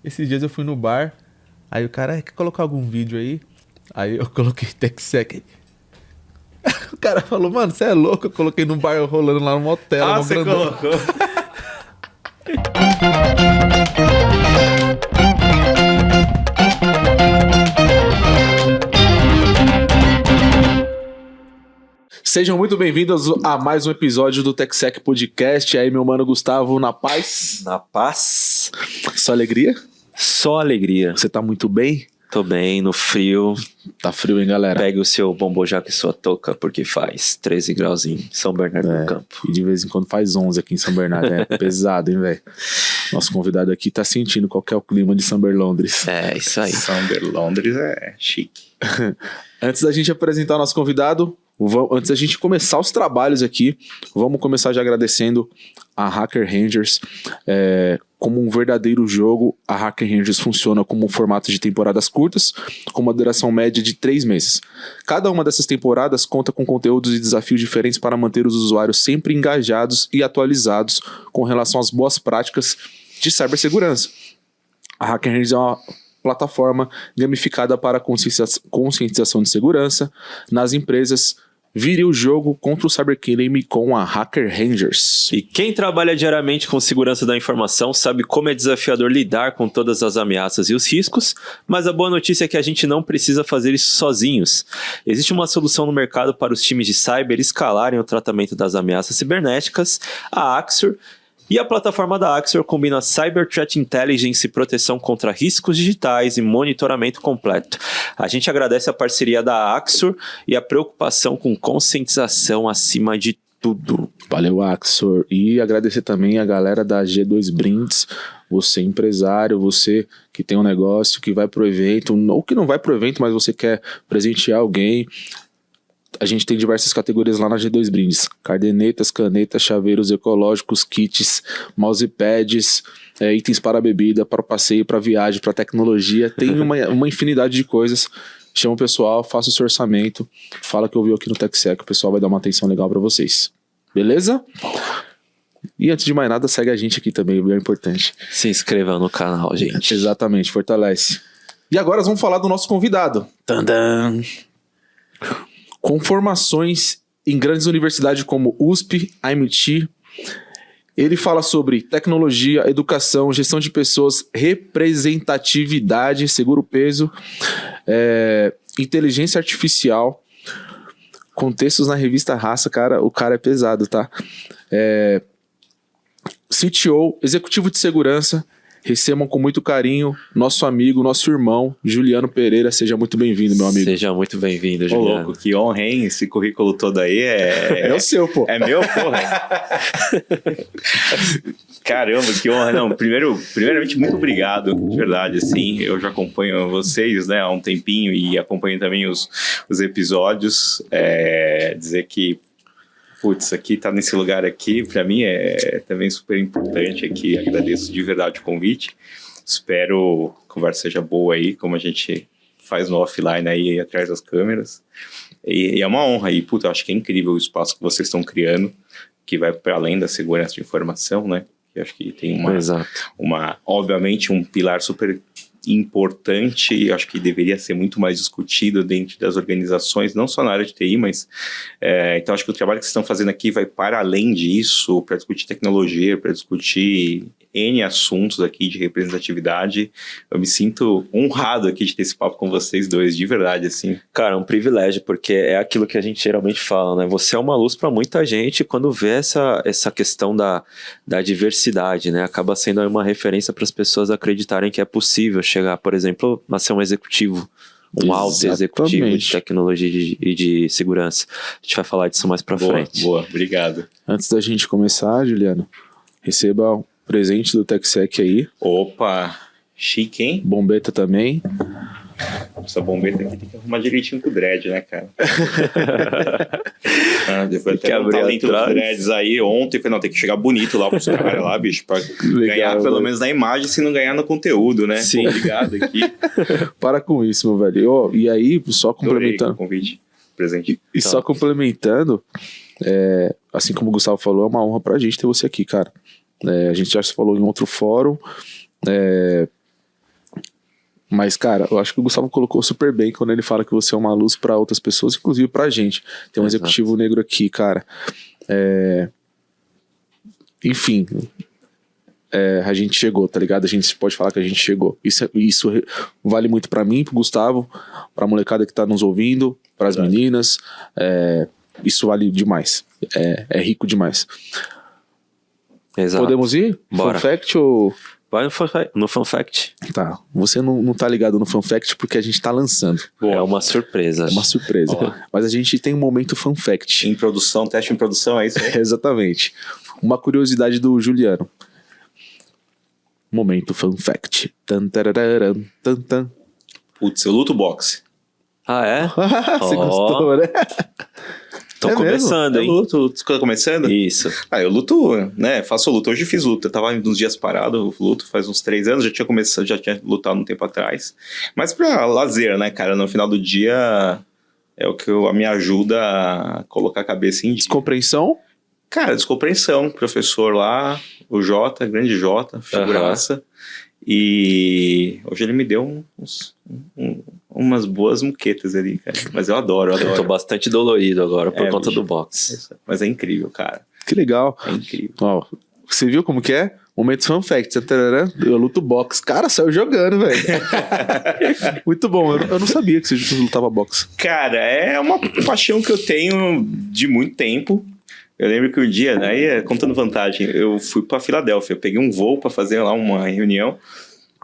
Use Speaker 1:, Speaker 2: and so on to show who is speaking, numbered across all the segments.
Speaker 1: Esses dias eu fui no bar, aí o cara, quer colocar algum vídeo aí? Aí eu coloquei TechSec. O cara falou, mano, você é louco? Eu coloquei no bar rolando lá no motel,
Speaker 2: Ah,
Speaker 1: no
Speaker 2: você
Speaker 1: grandão.
Speaker 2: colocou.
Speaker 1: Sejam muito bem-vindos a mais um episódio do TechSec Podcast. E aí, meu mano Gustavo, na paz?
Speaker 2: Na paz.
Speaker 1: Só alegria?
Speaker 2: Só alegria.
Speaker 1: Você tá muito bem?
Speaker 2: Tô bem, no frio.
Speaker 1: Tá frio, hein, galera?
Speaker 2: Pegue o seu bombojaco e sua touca, porque faz 13 graus em São Bernardo do Campo.
Speaker 1: E de vez em quando faz 11 aqui em São Bernardo. É pesado, hein, velho? Nosso convidado aqui tá sentindo qual que é o clima de São Berlondres.
Speaker 2: É, isso aí.
Speaker 3: São Berlondres é chique.
Speaker 1: Antes da gente apresentar o nosso convidado, antes da gente começar os trabalhos aqui, vamos começar já agradecendo a Hacker Rangers. Como um verdadeiro jogo, a Hacker Rangers funciona como um formato de temporadas curtas, com uma duração média de 3 meses. Cada uma dessas temporadas conta com conteúdos e desafios diferentes para manter os usuários sempre engajados e atualizados com relação às boas práticas de cibersegurança. A Hacker Rangers é uma plataforma gamificada para conscientização de segurança nas empresas. Vire o jogo contra o cybercrime com a Hacker Rangers.
Speaker 2: E quem trabalha diariamente com segurança da informação sabe como é desafiador lidar com todas as ameaças e os riscos, mas a boa notícia é que a gente não precisa fazer isso sozinhos. Existe uma solução no mercado para os times de cyber escalarem o tratamento das ameaças cibernéticas, a Axure. E a plataforma da Axure combina Cyber Threat Intelligence e proteção contra riscos digitais e monitoramento completo. A gente agradece a parceria da Axure e a preocupação com conscientização acima de tudo.
Speaker 1: Valeu, Axure. E agradecer também a galera da G2 Brindes, você empresário, você que tem um negócio que vai pro evento, ou que não vai pro evento, mas você quer presentear alguém. A gente tem diversas categorias lá na G2 Brindes. Cadernetas, canetas, chaveiros ecológicos, kits, mousepads, itens para bebida, para passeio, para viagem, para tecnologia. Tem uma infinidade de coisas. Chama o pessoal, faça o seu orçamento, fala que ouviu aqui no TechSec, o pessoal vai dar uma atenção legal para vocês. Beleza? E antes de mais nada, segue a gente aqui também, bem importante.
Speaker 2: Se inscreva no canal, gente.
Speaker 1: Exatamente, fortalece. E agora nós vamos falar do nosso convidado. Tandam! Com formações em grandes universidades como USP, MIT, ele fala sobre tecnologia, educação, gestão de pessoas, representatividade, seguro peso, inteligência artificial, contextos na revista Raça, cara, o cara é pesado, tá? CTO, executivo de segurança. Recebam com muito carinho nosso amigo, nosso irmão, Juliano Pereira. Seja muito bem-vindo, meu amigo.
Speaker 2: Seja muito bem-vindo,
Speaker 3: Ô,
Speaker 2: Juliano.
Speaker 3: louco, que honra, hein? Esse currículo todo aí é
Speaker 1: o seu, pô.
Speaker 3: É meu, porra. Caramba, que honra. Não, primeiramente, muito obrigado, de verdade, assim. Eu já acompanho vocês, né, há um tempinho e acompanho também os episódios. Dizer que putz, aqui tá nesse lugar aqui, pra mim é também super importante aqui, agradeço de verdade o convite, espero que a conversa seja boa aí, como a gente faz no offline aí atrás das câmeras, e é uma honra, e puta, eu acho que é incrível o espaço que vocês estão criando, que vai para além da segurança de informação, né, que acho que tem obviamente um pilar super importante e acho que deveria ser muito mais discutido dentro das organizações, não só na área de TI, mas então acho que o trabalho que vocês estão fazendo aqui vai para além disso, para discutir tecnologia, para discutir N assuntos aqui de representatividade. Eu me sinto honrado aqui de ter esse papo com vocês dois, de verdade, assim.
Speaker 2: Cara, é um privilégio, porque é aquilo que a gente geralmente fala, né? Você é uma luz para muita gente quando vê essa questão da diversidade, né? Acaba sendo uma referência para as pessoas acreditarem que é possível chegar, por exemplo, a ser um executivo, um alto executivo de tecnologia e de segurança. A gente vai falar disso mais para frente.
Speaker 3: Boa, obrigado.
Speaker 1: Antes da gente começar, Juliano, receba o presente do TechSec aí.
Speaker 3: Opa, chique, hein?
Speaker 1: Bombeta também.
Speaker 3: Essa bombeta aqui tem que arrumar direitinho com o dread, né, cara? Depois até um talento dos dreads aí ontem. Falei, não, tem que chegar bonito lá pros caras lá, bicho, pra ganhar pelo menos na imagem, se não ganhar no conteúdo, né?
Speaker 2: Sim.
Speaker 3: Pô, obrigado aqui.
Speaker 1: Para com isso, meu velho. E aí, só complementando.
Speaker 3: O convite, presente.
Speaker 1: E só complementando, assim como o Gustavo falou, é uma honra pra gente ter você aqui, cara. A gente já se falou em outro fórum, Mas, cara, eu acho que o Gustavo colocou super bem quando ele fala que você é uma luz pra outras pessoas, inclusive pra gente. Tem um executivo negro aqui, cara. Enfim, a gente chegou, tá ligado? A gente pode falar que a gente chegou. Isso vale muito pra mim, pro Gustavo, pra molecada que tá nos ouvindo, pras meninas. Isso vale demais. É rico demais.
Speaker 2: Exato.
Speaker 1: Podemos ir?
Speaker 2: Bora.
Speaker 1: Fun fact ou...
Speaker 2: Vai no Fun Fact.
Speaker 1: Tá, você não tá ligado no Fun Fact porque a gente tá lançando.
Speaker 2: É uma surpresa.
Speaker 1: É uma surpresa. Mas a gente tem um momento Fun Fact.
Speaker 3: Em produção, teste em produção, é isso aí?
Speaker 1: Exatamente. Uma curiosidade do Juliano. Momento Fun Fact. Tan, tarararam, tan, tan.
Speaker 3: Putz, eu luto boxe.
Speaker 2: Ah, é?
Speaker 1: Você
Speaker 2: Ó.
Speaker 1: gostou, né?
Speaker 2: Tô
Speaker 1: É
Speaker 2: começando,
Speaker 3: Eu
Speaker 2: hein?
Speaker 3: luto, tá começando?
Speaker 2: Isso.
Speaker 3: Eu luto, né? Faço luta. Hoje fiz luta. Eu tava uns dias parado, luto faz uns 3 anos. Já tinha lutado um tempo atrás. Mas pra lazer, né, cara? No final do dia é o que me ajuda a colocar a cabeça em dia.
Speaker 1: Descompreensão?
Speaker 3: Cara, descompreensão. Professor lá, o Jota, grande Jota, figuraça. E hoje ele me deu umas boas muquetas ali, cara. Mas eu adoro.
Speaker 2: Eu tô bastante dolorido agora por conta
Speaker 3: bicho.
Speaker 2: do boxe.
Speaker 3: Mas é incrível, cara.
Speaker 1: Que legal.
Speaker 3: É incrível.
Speaker 1: Ó, você viu como que é? Momento Fun Fact. Tarará, eu luto boxe. Cara, saiu jogando, velho. Muito bom. Eu não sabia que você lutava boxe.
Speaker 3: Cara, é uma paixão que eu tenho de muito tempo. Eu lembro que um dia, aí contando vantagem, eu fui pra Filadélfia. Eu peguei um voo pra fazer lá uma reunião.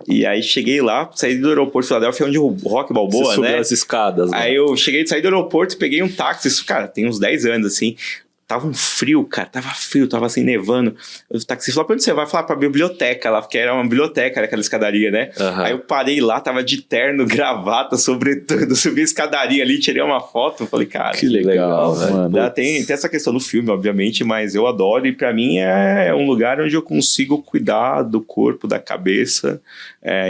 Speaker 3: E aí cheguei lá, saí do aeroporto de Filadélfia, onde o Rock Balboa,
Speaker 2: Você subiu
Speaker 3: né?
Speaker 2: as escadas. Né?
Speaker 3: Aí eu saí do aeroporto, peguei um táxi, isso, cara, tem uns 10 anos, assim. Tava um frio, cara, tava assim, nevando. O taxista falou, pra onde você vai? Falar pra biblioteca lá, porque era uma biblioteca, era aquela escadaria, né? Aí eu parei lá, tava de terno, gravata, sobretudo, subi a escadaria ali, tirei uma foto, falei, cara...
Speaker 1: Que legal,
Speaker 2: velho.
Speaker 1: mano.
Speaker 3: Tem essa questão do filme, obviamente, mas eu adoro, e pra mim é um lugar onde eu consigo cuidar do corpo, da cabeça.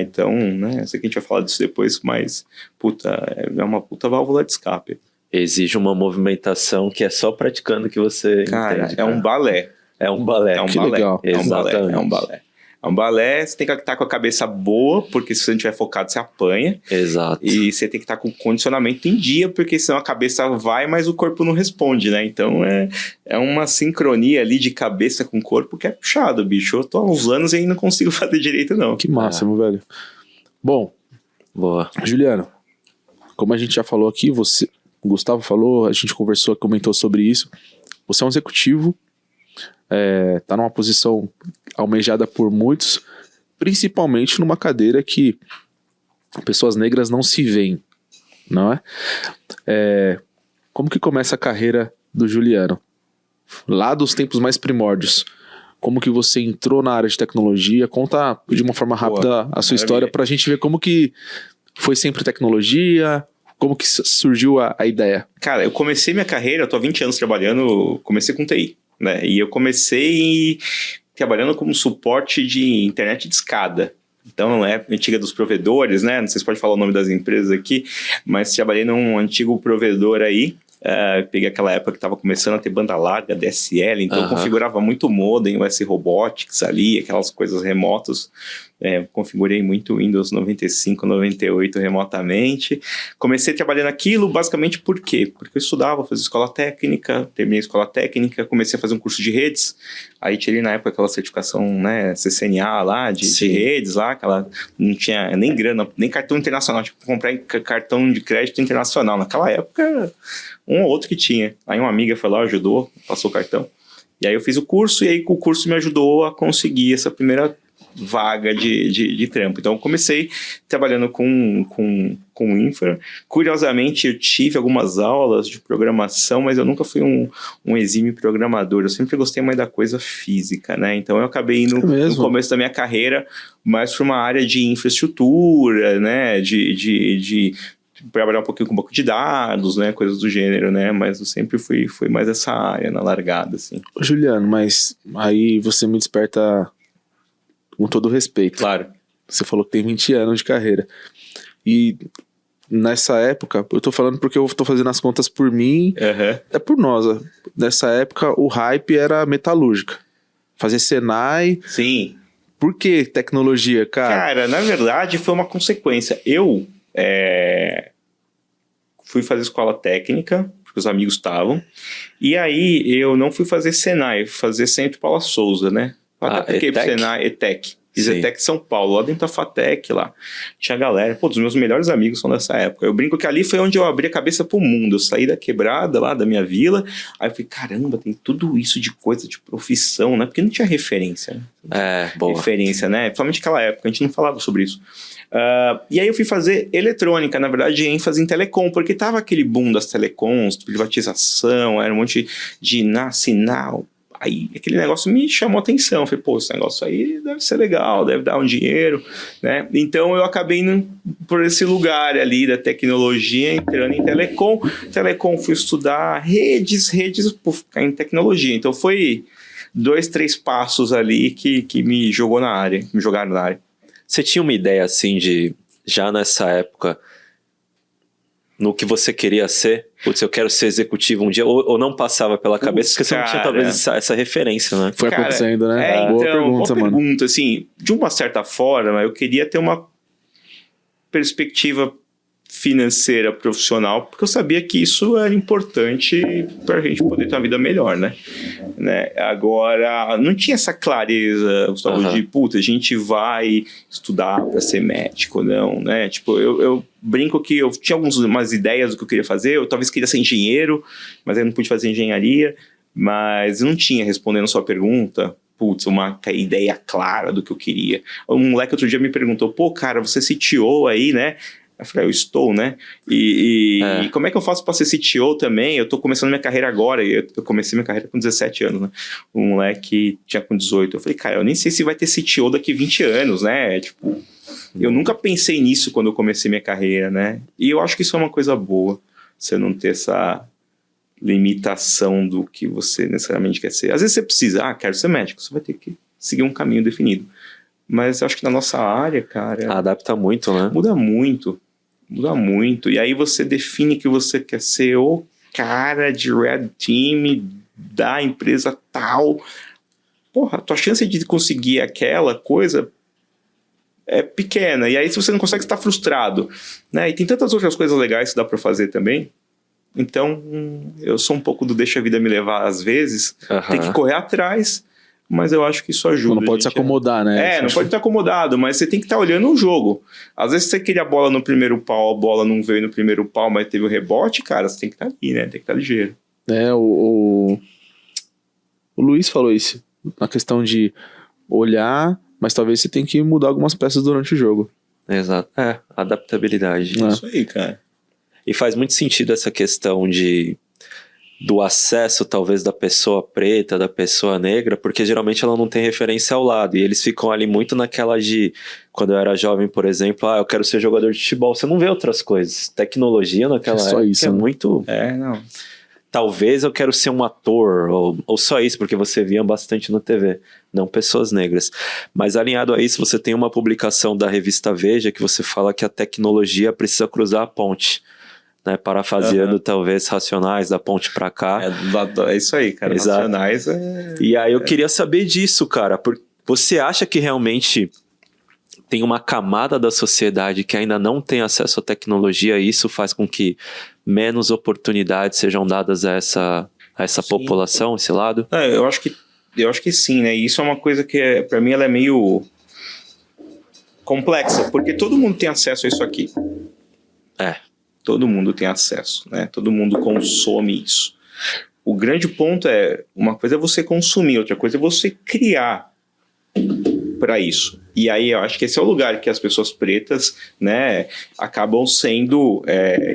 Speaker 3: Então, né, eu sei que a gente vai falar disso depois, mas, puta, é uma puta válvula de escape.
Speaker 2: Exige uma movimentação que é só praticando que você
Speaker 3: Cara,
Speaker 2: entende.
Speaker 3: é um balé.
Speaker 2: É um balé.
Speaker 3: É um
Speaker 1: Que
Speaker 3: balé.
Speaker 1: legal.
Speaker 3: É um balé.
Speaker 2: Exatamente.
Speaker 3: É um balé. É um balé, você tem que estar com a cabeça boa, porque se você não estiver focado, você apanha.
Speaker 2: Exato.
Speaker 3: E você tem que estar com o condicionamento em dia, porque senão a cabeça vai, mas o corpo não responde, né? Então é uma sincronia ali de cabeça com corpo que é puxado, bicho. Eu tô há uns anos e ainda não consigo fazer direito, não.
Speaker 1: Que massa, meu velho. Bom,
Speaker 2: Boa.
Speaker 1: Juliano, como a gente já falou aqui, o Gustavo falou, a gente conversou, comentou sobre isso. Você é um executivo, tá numa posição almejada por muitos, principalmente numa cadeira que pessoas negras não se veem, não é? Como que começa a carreira do Juliano? Lá dos tempos mais primórdios. Como que você entrou na área de tecnologia? Conta de uma forma rápida a sua história pra gente ver como que foi sempre tecnologia, como que surgiu a ideia.
Speaker 3: Cara, eu comecei minha carreira, eu tô há 20 anos trabalhando, comecei com TI, né? E eu comecei trabalhando como suporte de internet de escada. Então, na época antiga dos provedores, né? Não sei se pode falar o nome das empresas aqui, mas trabalhei num antigo provedor aí. Peguei aquela época que estava começando a ter banda larga, DSL, então eu configurava muito modem, US Robotics ali, aquelas coisas remotas. Configurei muito Windows 95, 98 remotamente. Comecei trabalhando aquilo basicamente por quê? Porque eu estudava, fazia escola técnica, terminei a escola técnica, comecei a fazer um curso de redes, aí tirei na época aquela certificação, né, CCNA lá, de redes lá, aquela não tinha nem grana, nem cartão internacional, tipo, comprar cartão de crédito internacional. Naquela época, um ou outro que tinha. Aí uma amiga foi lá, ajudou, passou o cartão. E aí eu fiz o curso, e aí o curso me ajudou a conseguir essa primeira vaga de trampo. Então eu comecei trabalhando com infra. Curiosamente eu tive algumas aulas de programação, mas eu nunca fui um exímio programador. Eu sempre gostei mais da coisa física, né? Então eu acabei indo no começo da minha carreira mais para uma área de infraestrutura, né? De trabalhar um pouquinho com banco de dados, né? Coisas do gênero, né? Mas eu sempre fui mais essa área na largada, assim.
Speaker 1: Juliano, mas aí você me desperta com todo respeito.
Speaker 3: Claro.
Speaker 1: Você falou que tem 20 anos de carreira. E nessa época, eu tô falando porque eu tô fazendo as contas por mim, é por nós. Nessa época, o hype era metalúrgica. Fazer Senai.
Speaker 3: Sim.
Speaker 1: Por que tecnologia, cara?
Speaker 3: Cara, na verdade, foi uma consequência. Eu fui fazer escola técnica, porque os amigos estavam, e aí eu não fui fazer Senai, fui fazer Centro Paula Souza, né? Até porque
Speaker 2: ETEC?
Speaker 3: Senai, ETEC. Fiz
Speaker 2: Sim.
Speaker 3: ETEC São Paulo, lá dentro da FATEC, lá. Tinha galera, dos meus melhores amigos são dessa época. Eu brinco que ali foi onde eu abri a cabeça pro mundo. Eu saí da quebrada lá, da minha vila, aí eu falei, caramba, tem tudo isso de coisa, de profissão, né? Porque não tinha referência, né?
Speaker 2: Boa.
Speaker 3: Referência, né? Principalmente naquela época, a gente não falava sobre isso. E aí eu fui fazer eletrônica, na verdade, ênfase em telecom, porque tava aquele boom das telecoms, privatização, era um monte de sinal. Aí aquele negócio me chamou a atenção. Eu falei, pô, esse negócio aí deve ser legal, deve dar um dinheiro, né? Então eu acabei indo por esse lugar ali da tecnologia, entrando em telecom. Telecom fui estudar redes, por ficar em tecnologia. Então foi 2, 3 passos ali que me jogaram na área.
Speaker 2: Você tinha uma ideia, assim, de, já nessa época, no que você queria ser? Putz, eu quero ser executivo um dia, ou não passava pela cabeça, porque você não tinha talvez essa referência, né?
Speaker 1: Foi acontecendo, né? Boa pergunta, mano.
Speaker 3: Pergunta, assim, de uma certa forma, eu queria ter uma perspectiva financeira, profissional, porque eu sabia que isso era importante para a gente poder ter uma vida melhor, né? Agora, não tinha essa clareza, Gustavo, de, puta, a gente vai estudar para ser médico, não, né? Tipo, eu brinco que eu tinha algumas ideias do que eu queria fazer, eu talvez queria ser engenheiro, mas eu não pude fazer engenharia, mas eu não tinha, respondendo a sua pergunta, uma ideia clara do que eu queria. Um moleque outro dia me perguntou, pô, cara, você CTO aí, né? Eu falei, eu estou, né? E como é que eu faço para ser CTO também? Eu tô começando minha carreira agora, eu comecei minha carreira com 17 anos, né? O moleque tinha com 18. Eu falei, cara, eu nem sei se vai ter CTO daqui 20 anos, né? Tipo, eu nunca pensei nisso quando eu comecei minha carreira, né? E eu acho que isso é uma coisa boa, você não ter essa limitação do que você necessariamente quer ser. Às vezes você precisa, quero ser médico, você vai ter que seguir um caminho definido. Mas eu acho que na nossa área, cara...
Speaker 2: Adapta muito, né?
Speaker 3: Muda muito. E aí você define que você quer ser o cara de Red Team da empresa tal. Porra, a tua chance de conseguir aquela coisa é pequena. E aí se você não consegue, você tá frustrado, né? E tem tantas outras coisas legais que dá pra fazer também. Então, eu sou um pouco do deixa a vida me levar às vezes. Tem que correr atrás... Mas eu acho que isso ajuda.
Speaker 1: Não pode se acomodar, né?
Speaker 3: Não pode estar acomodado, mas você tem que estar olhando o jogo. Às vezes você queria a bola no primeiro pau, a bola não veio no primeiro pau, mas teve o rebote, cara, você tem que estar ali, né? Tem que estar ligeiro.
Speaker 1: O Luiz falou isso, na questão de olhar, mas talvez você tem que mudar algumas peças durante o jogo.
Speaker 2: Exato. Adaptabilidade.
Speaker 3: Isso aí, cara.
Speaker 2: E faz muito sentido essa questão do acesso, talvez, da pessoa preta, da pessoa negra, porque geralmente ela não tem referência ao lado, e eles ficam ali muito naquela de, quando eu era jovem, por exemplo, eu quero ser jogador de futebol, você não vê outras coisas, tecnologia naquela época
Speaker 1: isso,
Speaker 2: é
Speaker 1: né?
Speaker 2: muito...
Speaker 3: não.
Speaker 2: Talvez eu quero ser um ator, ou só isso, porque você via bastante na TV, não pessoas negras. Mas alinhado a isso, você tem uma publicação da revista Veja, que você fala que a tecnologia precisa cruzar a ponte, né, parafaseando talvez Racionais da ponte pra cá.
Speaker 3: É isso aí, cara.
Speaker 2: Exato.
Speaker 3: Racionais
Speaker 2: E aí eu queria saber disso, cara. Você acha que realmente tem uma camada da sociedade que ainda não tem acesso à tecnologia e isso faz com que menos oportunidades sejam dadas a essa população, esse lado?
Speaker 3: Eu acho que sim, né? E isso é uma coisa que, pra mim, ela é meio complexa, porque todo mundo tem acesso a isso aqui. Todo mundo tem acesso, né? Todo mundo consome isso. O grande ponto uma coisa é você consumir, outra coisa é você criar para isso. E aí eu acho que esse é o lugar que as pessoas pretas, né, acabam sendo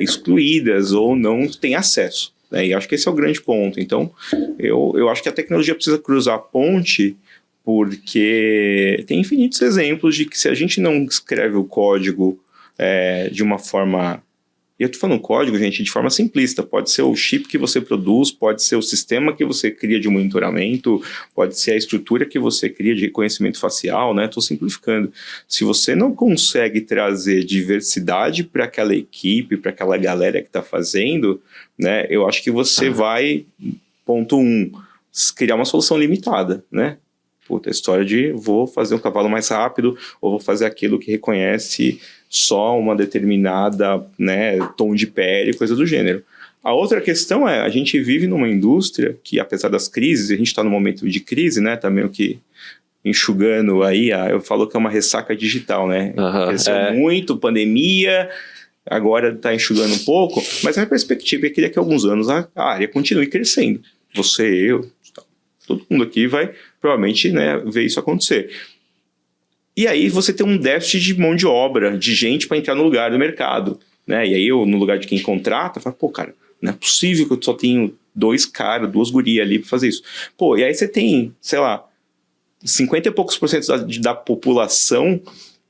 Speaker 3: excluídas ou não têm acesso, né? E acho que esse é o grande ponto. Então, eu acho que a tecnologia precisa cruzar a ponte, porque tem infinitos exemplos de que se a gente não escreve o código de uma forma... E eu tô falando código, gente, de forma simplista. Pode ser o chip que você produz, pode ser o sistema que você cria de monitoramento, pode ser a estrutura que você cria de reconhecimento facial, né? Tô simplificando. Se você não consegue trazer diversidade para aquela equipe, para aquela galera que está fazendo, né? Eu acho que você vai, ponto 1, criar uma solução limitada, né? puta, a história de vou fazer um cavalo mais rápido ou vou fazer aquilo que reconhece só uma determinada, né, tom de pele, coisa do gênero. A outra questão é, a gente vive numa indústria que, apesar das crises, a gente está num momento de crise, né, tá meio que enxugando aí, eu falo que é uma ressaca digital, né, cresceu muito, pandemia, agora está enxugando um pouco, mas a minha perspectiva é que daqui a alguns anos a área continue crescendo. Você, eu, todo mundo aqui vai provavelmente, né, ver isso acontecer. E aí você tem um déficit de mão de obra, de gente para entrar no lugar do mercado, né? E aí eu, no lugar de quem contrata, falo, pô, cara, não é possível que eu só tenho 2 caras, 2 gurias ali para fazer isso. Pô, e aí você tem, sei lá, 50 e poucos % da população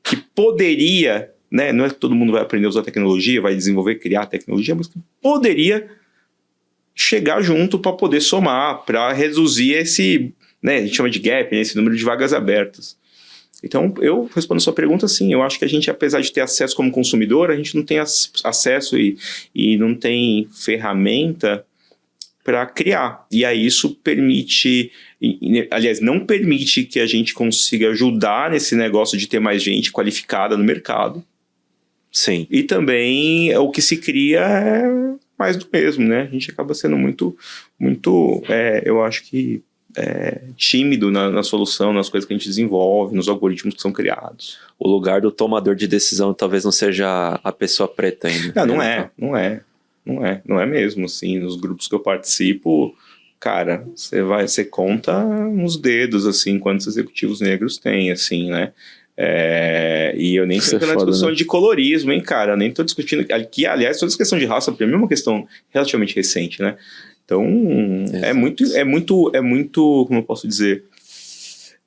Speaker 3: que poderia, né? Não é que todo mundo vai aprender a usar tecnologia, vai desenvolver, criar tecnologia, mas que poderia chegar junto para poder somar, para reduzir esse, né, a gente chama de gap, né, esse número de vagas abertas. Então, eu respondo a sua pergunta assim, eu acho que a gente, apesar de ter acesso como consumidor, a gente não tem acesso e não tem ferramenta para criar. E aí isso permite, aliás, não permite que a gente consiga ajudar nesse negócio de ter mais gente qualificada no mercado.
Speaker 2: Sim.
Speaker 3: E também o que se cria é mais do mesmo, né? A gente acaba sendo muito, eu acho que tímido na solução, nas coisas que a gente desenvolve, nos algoritmos que são criados.
Speaker 2: O lugar do tomador de decisão talvez não seja a pessoa preta ainda.
Speaker 3: Não é mesmo, assim, nos grupos que eu participo, cara, você conta nos dedos, assim, quantos executivos negros tem, assim, né? E eu nem estou na discussão, né, de colorismo, hein, cara, eu nem estou discutindo, aqui, aliás, toda essa questão de raça, para mim, é uma questão relativamente recente, né? Então, é muito, como eu posso dizer,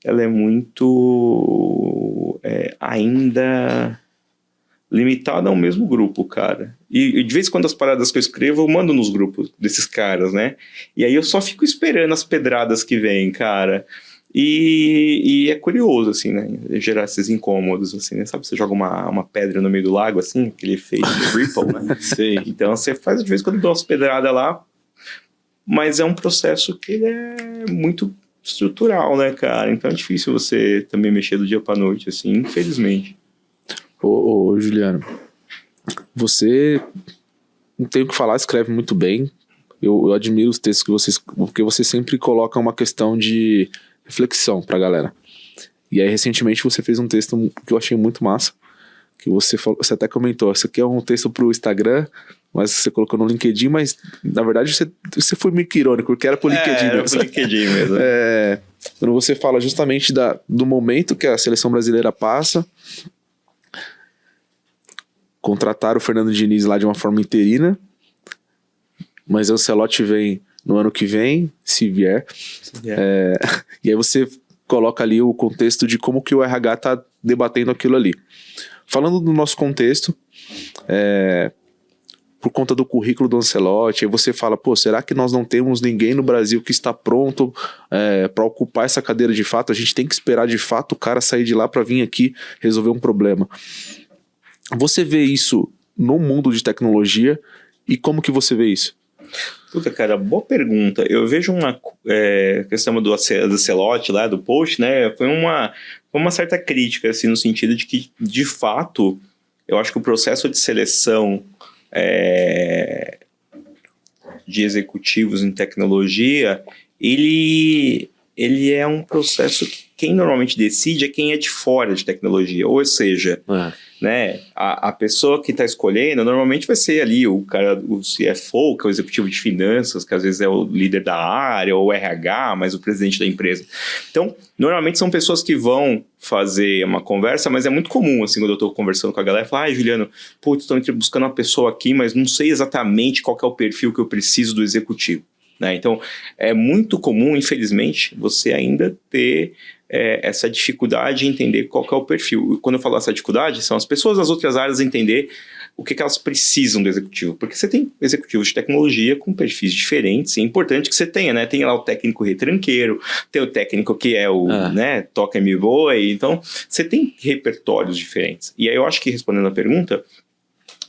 Speaker 3: ela é muito ainda limitada ao mesmo grupo, cara. E de vez em quando as paradas que eu escrevo, eu mando nos grupos desses caras, né? E aí eu só fico esperando as pedradas que vêm, cara. E é curioso, assim, né? Gerar esses incômodos, assim, né? Sabe, você joga uma pedra no meio do lago, assim, aquele efeito de ripple, né?
Speaker 2: Sim.
Speaker 3: Então você faz de vez em quando dá umas pedradas lá, mas é um processo que ele é muito estrutural, né, cara? Então é difícil você também mexer do dia pra noite, assim, infelizmente.
Speaker 1: Ô, Juliano, você não tem o que falar, escreve muito bem. Eu admiro os textos que vocês, porque você sempre coloca uma questão de reflexão pra galera. E aí, recentemente, você fez um texto que eu achei muito massa, que você até comentou, isso aqui é um texto pro Instagram, mas você colocou no LinkedIn, mas na verdade você foi meio que irônico, porque era pro LinkedIn.
Speaker 3: Era pro LinkedIn mesmo.
Speaker 1: Quando você fala justamente do momento que a seleção brasileira passa, contrataram o Fernando Diniz lá de uma forma interina, mas o Ancelotti vem no ano que vem, se vier. E aí você coloca ali o contexto de como que o RH tá debatendo aquilo ali. Falando do nosso contexto, por conta do currículo do Ancelotti, aí você fala, pô, será que nós não temos ninguém no Brasil que está pronto para ocupar essa cadeira de fato? A gente tem que esperar de fato o cara sair de lá para vir aqui resolver um problema. Você vê isso no mundo de tecnologia e como que você vê isso?
Speaker 3: Puta, cara, boa pergunta. Eu vejo uma questão do Ancelotti lá, do post, né, foi uma certa crítica, assim, no sentido de que, de fato, eu acho que o processo de seleção de executivos em tecnologia, ele é um processo que quem normalmente decide é quem é de fora de tecnologia, ou seja, né, a pessoa que está escolhendo normalmente vai ser ali o cara, o CFO, que é o executivo de finanças, que às vezes é o líder da área, ou o RH, mas o presidente da empresa. Então, normalmente são pessoas que vão fazer uma conversa, mas é muito comum, assim, quando eu estou conversando com a galera, falar, Juliano, putz, estou buscando uma pessoa aqui, mas não sei exatamente qual que é o perfil que eu preciso do executivo. Né? Então, é muito comum, infelizmente, você ainda ter essa dificuldade em entender qual que é o perfil. Quando eu falo essa dificuldade, são as pessoas das outras áreas entender o que elas precisam do executivo. Porque você tem executivos de tecnologia com perfis diferentes, e é importante que você tenha, né? Tem lá o técnico retranqueiro, tem o técnico que é o né, toca-me voe, então você tem repertórios diferentes. E aí eu acho que, respondendo a pergunta,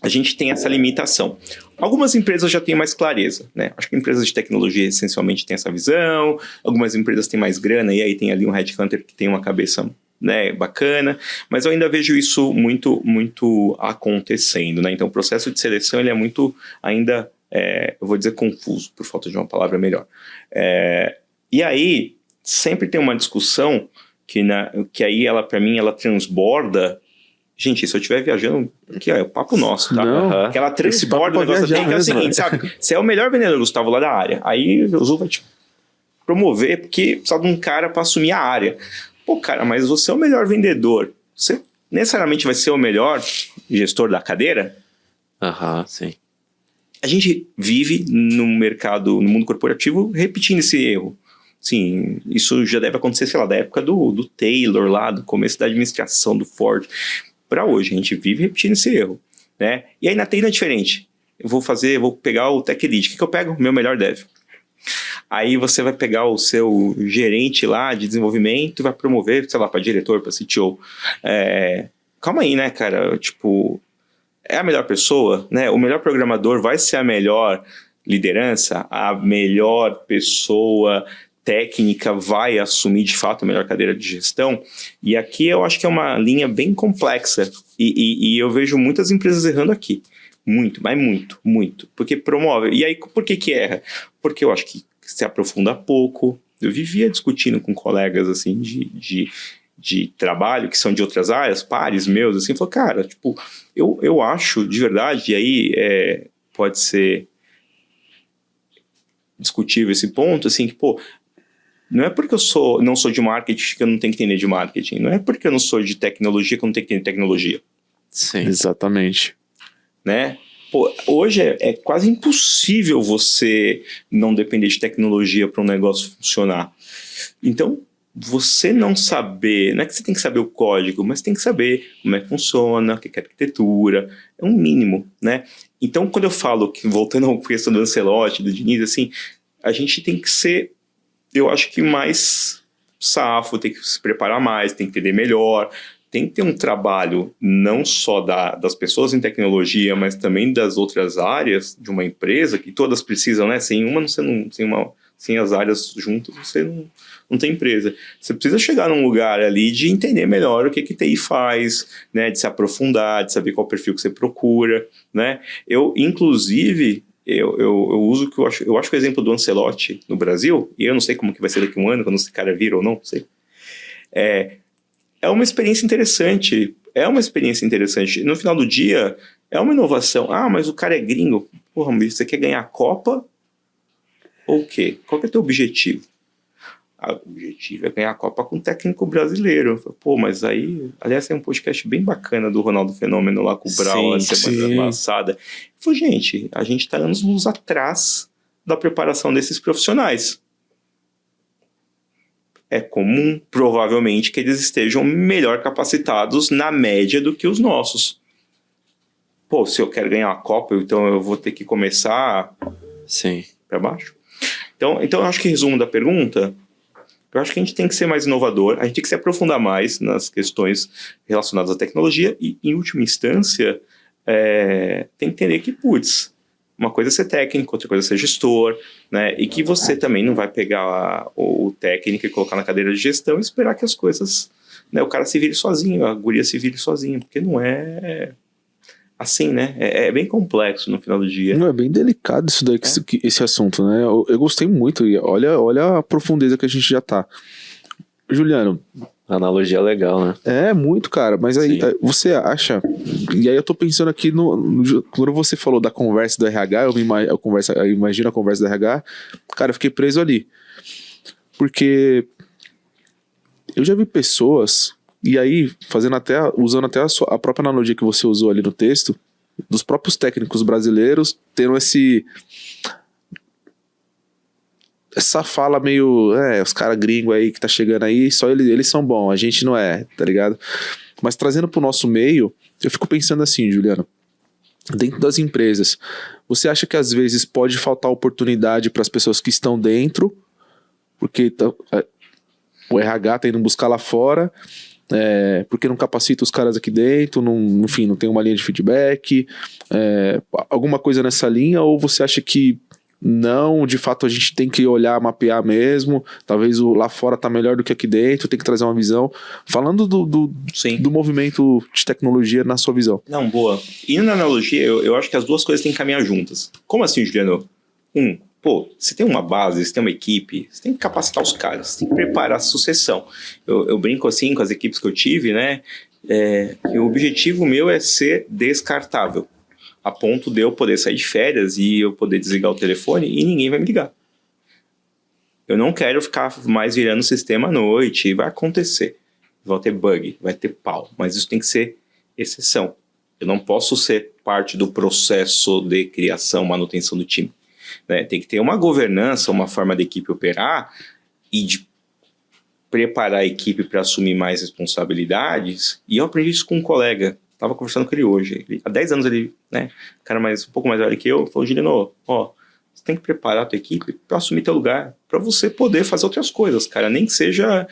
Speaker 3: a gente tem essa limitação. Algumas empresas já têm mais clareza, né? Acho que empresas de tecnologia essencialmente têm essa visão, algumas empresas têm mais grana, e aí tem ali um headhunter que tem uma cabeça, né, bacana, mas eu ainda vejo isso muito, muito acontecendo, né? Então o processo de seleção ele é muito ainda, eu vou dizer confuso, por falta de uma palavra melhor. E aí sempre tem uma discussão que aí ela, para mim, ela transborda. Gente, se eu estiver viajando, aqui ó, é o papo nosso, tá?
Speaker 1: Não,
Speaker 3: que ela transborda o negócio
Speaker 1: viajar
Speaker 3: assim, que é o
Speaker 1: mesmo,
Speaker 3: seguinte, sabe? Você é o melhor vendedor, Gustavo, lá da área. Aí o Zu vai te promover porque precisa de um cara para assumir a área. Pô, cara, mas você é o melhor vendedor. Você necessariamente vai ser o melhor gestor da cadeira?
Speaker 2: Sim.
Speaker 3: A gente vive no mercado, no mundo corporativo, repetindo esse erro. Sim, isso já deve acontecer, sei lá, da época do Taylor lá, do começo da administração do Ford. Para hoje, a gente vive repetindo esse erro, né? E aí na TI não é diferente. Eu vou pegar o Tech Lead. O que eu pego? Meu melhor dev. Aí você vai pegar o seu gerente lá de desenvolvimento e vai promover, sei lá, para diretor, para CTO. Calma aí, né, cara? Tipo, é a melhor pessoa, né? O melhor programador vai ser a melhor liderança, a melhor pessoa técnica vai assumir de fato a melhor cadeira de gestão. E aqui eu acho que é uma linha bem complexa e eu vejo muitas empresas errando aqui. Muito, mas muito. Porque promove. E aí, por que erra? Porque eu acho que se aprofunda pouco. Eu vivia discutindo com colegas assim de trabalho que são de outras áreas, pares meus, assim, falou, cara, tipo, eu acho de verdade, e aí pode ser discutível esse ponto, assim, que, pô, não é porque eu não sou de marketing que eu não tenho que entender de marketing. Não é porque eu não sou de tecnologia que eu não tenho que entender tecnologia.
Speaker 2: Sim.
Speaker 1: Exatamente.
Speaker 3: Né? Pô, hoje é quase impossível você não depender de tecnologia para um negócio funcionar. Então, você não saber... Não é que você tem que saber o código, mas tem que saber como é que funciona, o que é arquitetura. É um mínimo, né? Então, quando eu falo, voltando à questão do Ancelotti, do Diniz, assim, a gente tem que ser... Eu acho que mais safo, tem que se preparar mais, tem que entender melhor, tem que ter um trabalho não só das pessoas em tecnologia, mas também das outras áreas de uma empresa, que todas precisam, né? Sem as áreas juntas, você não tem empresa. Você precisa chegar num lugar ali de entender melhor o que TI faz, né? De se aprofundar, de saber qual perfil que você procura, né? Inclusive... Eu uso que eu acho que o exemplo do Ancelotti no Brasil, e eu não sei como que vai ser daqui a um ano, quando esse cara vira ou não sei. É uma experiência interessante. No final do dia, é uma inovação. Ah, mas o cara é gringo. Porra, você quer ganhar a Copa? Ou o quê? Qual que é o teu objetivo? O objetivo é ganhar a Copa com um técnico brasileiro. Pô, mas aí... Aliás, tem um podcast bem bacana do Ronaldo Fenômeno lá com o Brau na semana passada. Falei, gente, a gente está anos-luz atrás da preparação desses profissionais. É comum, provavelmente, que eles estejam melhor capacitados na média do que os nossos. Pô, se eu quero ganhar a Copa, então eu vou ter que começar para baixo. Então, eu acho que resumo da pergunta... Eu acho que a gente tem que ser mais inovador, a gente tem que se aprofundar mais nas questões relacionadas à tecnologia e, em última instância, tem que entender que, putz, uma coisa é ser técnico, outra coisa é ser gestor, né? E que você também não vai pegar o técnico e colocar na cadeira de gestão e esperar que as coisas, né, o cara se vire sozinho, a guria se vire sozinho, porque não é... Assim, né? É bem complexo no final do dia.
Speaker 1: Não, é bem delicado isso daí, esse assunto, né? Eu gostei muito. E olha a profundeza que a gente já tá. Juliano.
Speaker 2: Analogia legal, né?
Speaker 1: É, muito, cara. Mas aí, você acha... E aí eu tô pensando aqui quando você falou da conversa do RH, eu imagino a conversa do RH, cara, eu fiquei preso ali. Porque eu já vi pessoas... E aí, usando até a própria analogia que você usou ali no texto, dos próprios técnicos brasileiros, tendo essa fala meio, os caras gringos aí que tá chegando aí, só eles são bons, a gente não é, tá ligado? Mas trazendo pro nosso meio, eu fico pensando assim, Juliano, dentro das empresas, você acha que às vezes pode faltar oportunidade para as pessoas que estão dentro, porque o RH tá indo buscar lá fora, porque não capacita os caras aqui dentro, enfim, não tem uma linha de feedback, alguma coisa nessa linha, ou você acha que não, de fato a gente tem que olhar, mapear mesmo, talvez lá fora tá melhor do que aqui dentro, tem que trazer uma visão, falando do movimento de tecnologia na sua visão?
Speaker 3: Não, boa. Indo na analogia, eu acho que as duas coisas têm que caminhar juntas. Como assim, Juliano? Você tem uma base, você tem uma equipe, você tem que capacitar os caras, você tem que preparar a sucessão. Eu brinco assim com as equipes que eu tive, né? Que o objetivo meu é ser descartável, a ponto de eu poder sair de férias e eu poder desligar o telefone e ninguém vai me ligar. Eu não quero ficar mais virando o sistema à noite, vai acontecer. Vai ter bug, vai ter pau, mas isso tem que ser exceção. Eu não posso ser parte do processo de criação, manutenção do time. Né? Tem que ter uma governança, uma forma da equipe operar e de preparar a equipe para assumir mais responsabilidades. E eu aprendi isso com um colega. Estava conversando com ele hoje. Há 10 anos ele, né, cara um pouco mais velho que eu, falou: Juliano, você tem que preparar a tua equipe para assumir teu lugar, para você poder fazer outras coisas, cara. Nem que seja